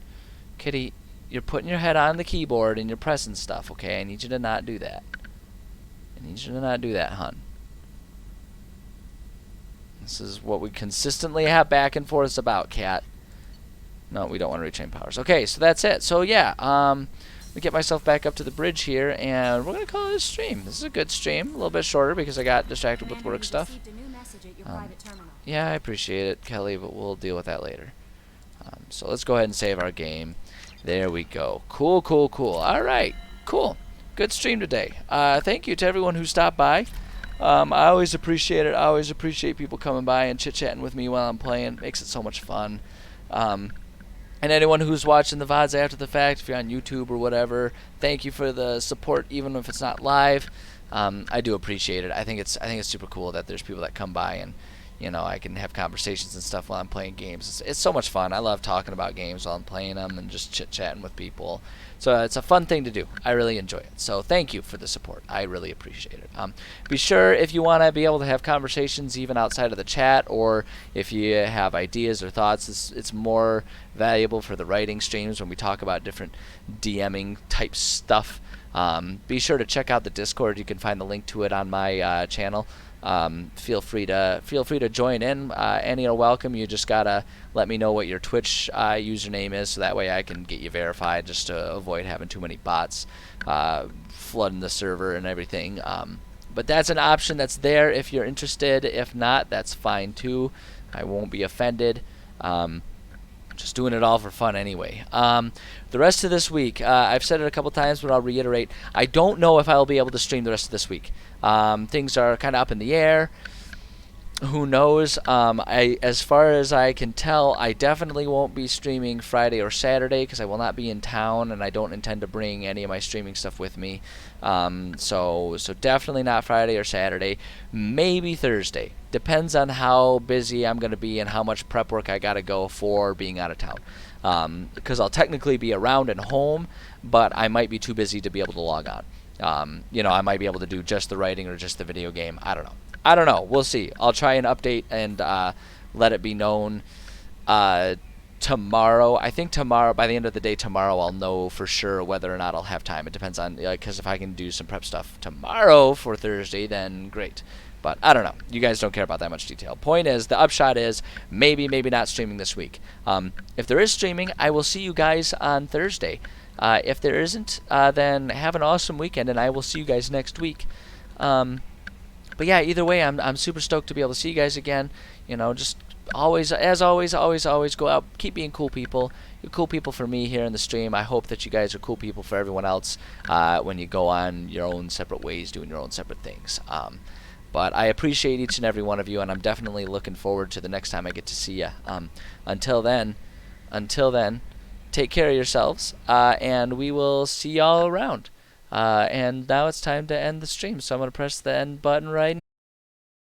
Kitty, you're putting your head on the keyboard and you're pressing stuff, okay? I need you to not do that. I need you to not do that, hun. This is what we consistently have back and forth about, cat. No, we don't want to retrain powers. Okay, so that's it. So yeah, let me get myself back up to the bridge here, and we're gonna call it a stream. This is a good stream, a little bit shorter because I got distracted with work stuff. Yeah, I appreciate it, Kelly, but we'll deal with that later. So let's go ahead and save our game. There we go. Cool. All right, cool. Good stream today. Thank you to everyone who stopped by. I always appreciate it. I always appreciate people coming by and chit-chatting with me while I'm playing. Makes it so much fun. And anyone who's watching the VODs after the fact, if you're on YouTube or whatever, thank you for the support, even if it's not live. I do appreciate it. I think it's super cool that there's people that come by and I can have conversations and stuff while I'm playing games. It's so much fun. I love talking about games while I'm playing them and just chit-chatting with people. So it's a fun thing to do. I really enjoy it. So thank you for the support. I really appreciate it. Be sure if you want to be able to have conversations even outside of the chat, or if you have ideas or thoughts, it's more valuable for the writing streams when we talk about different DMing type stuff. Be sure to check out the Discord. You can find the link to it on my channel. Feel free to join in. Any are welcome. You just gotta let me know what your Twitch username is, so that way I can get you verified, just to avoid having too many bots flooding the server and everything. But that's an option that's there if you're interested. If not, that's fine too. I won't be offended. Just doing it all for fun anyway. The rest of this week, I've said it a couple times, but I'll reiterate. I don't know if I'll be able to stream the rest of this week. Things are kind of up in the air. Who knows? As far as I can tell, I definitely won't be streaming Friday or Saturday because I will not be in town, and I don't intend to bring any of my streaming stuff with me. So definitely not Friday or Saturday. Maybe Thursday. Depends on how busy I'm going to be and how much prep work I got to go for being out of town. Because I'll technically be around and home, but I might be too busy to be able to log on. I might be able to do just the writing or just the video game. I don't know. We'll see. I'll try and update and let it be known to tomorrow. I think tomorrow, by the end of the day tomorrow, I'll know for sure whether or not I'll have time. It depends on, because if I can do some prep stuff tomorrow for Thursday, then great. But I don't know. You guys don't care about that much detail. Point is, the upshot is, maybe not streaming this week. If there is streaming, I will see you guys on Thursday. If there isn't, then have an awesome weekend, and I will see you guys next week. But yeah, either way, I'm super stoked to be able to see you guys again. Just always, as always, go out, keep being cool people. You're cool people for me here in the stream. I hope that you guys are cool people for everyone else when you go on your own separate ways, doing your own separate things. But I appreciate each and every one of you, and I'm definitely looking forward to the next time I get to see you. Until then, take care of yourselves, and we will see y'all around. And now it's time to end the stream, so I'm going to press the end button right now.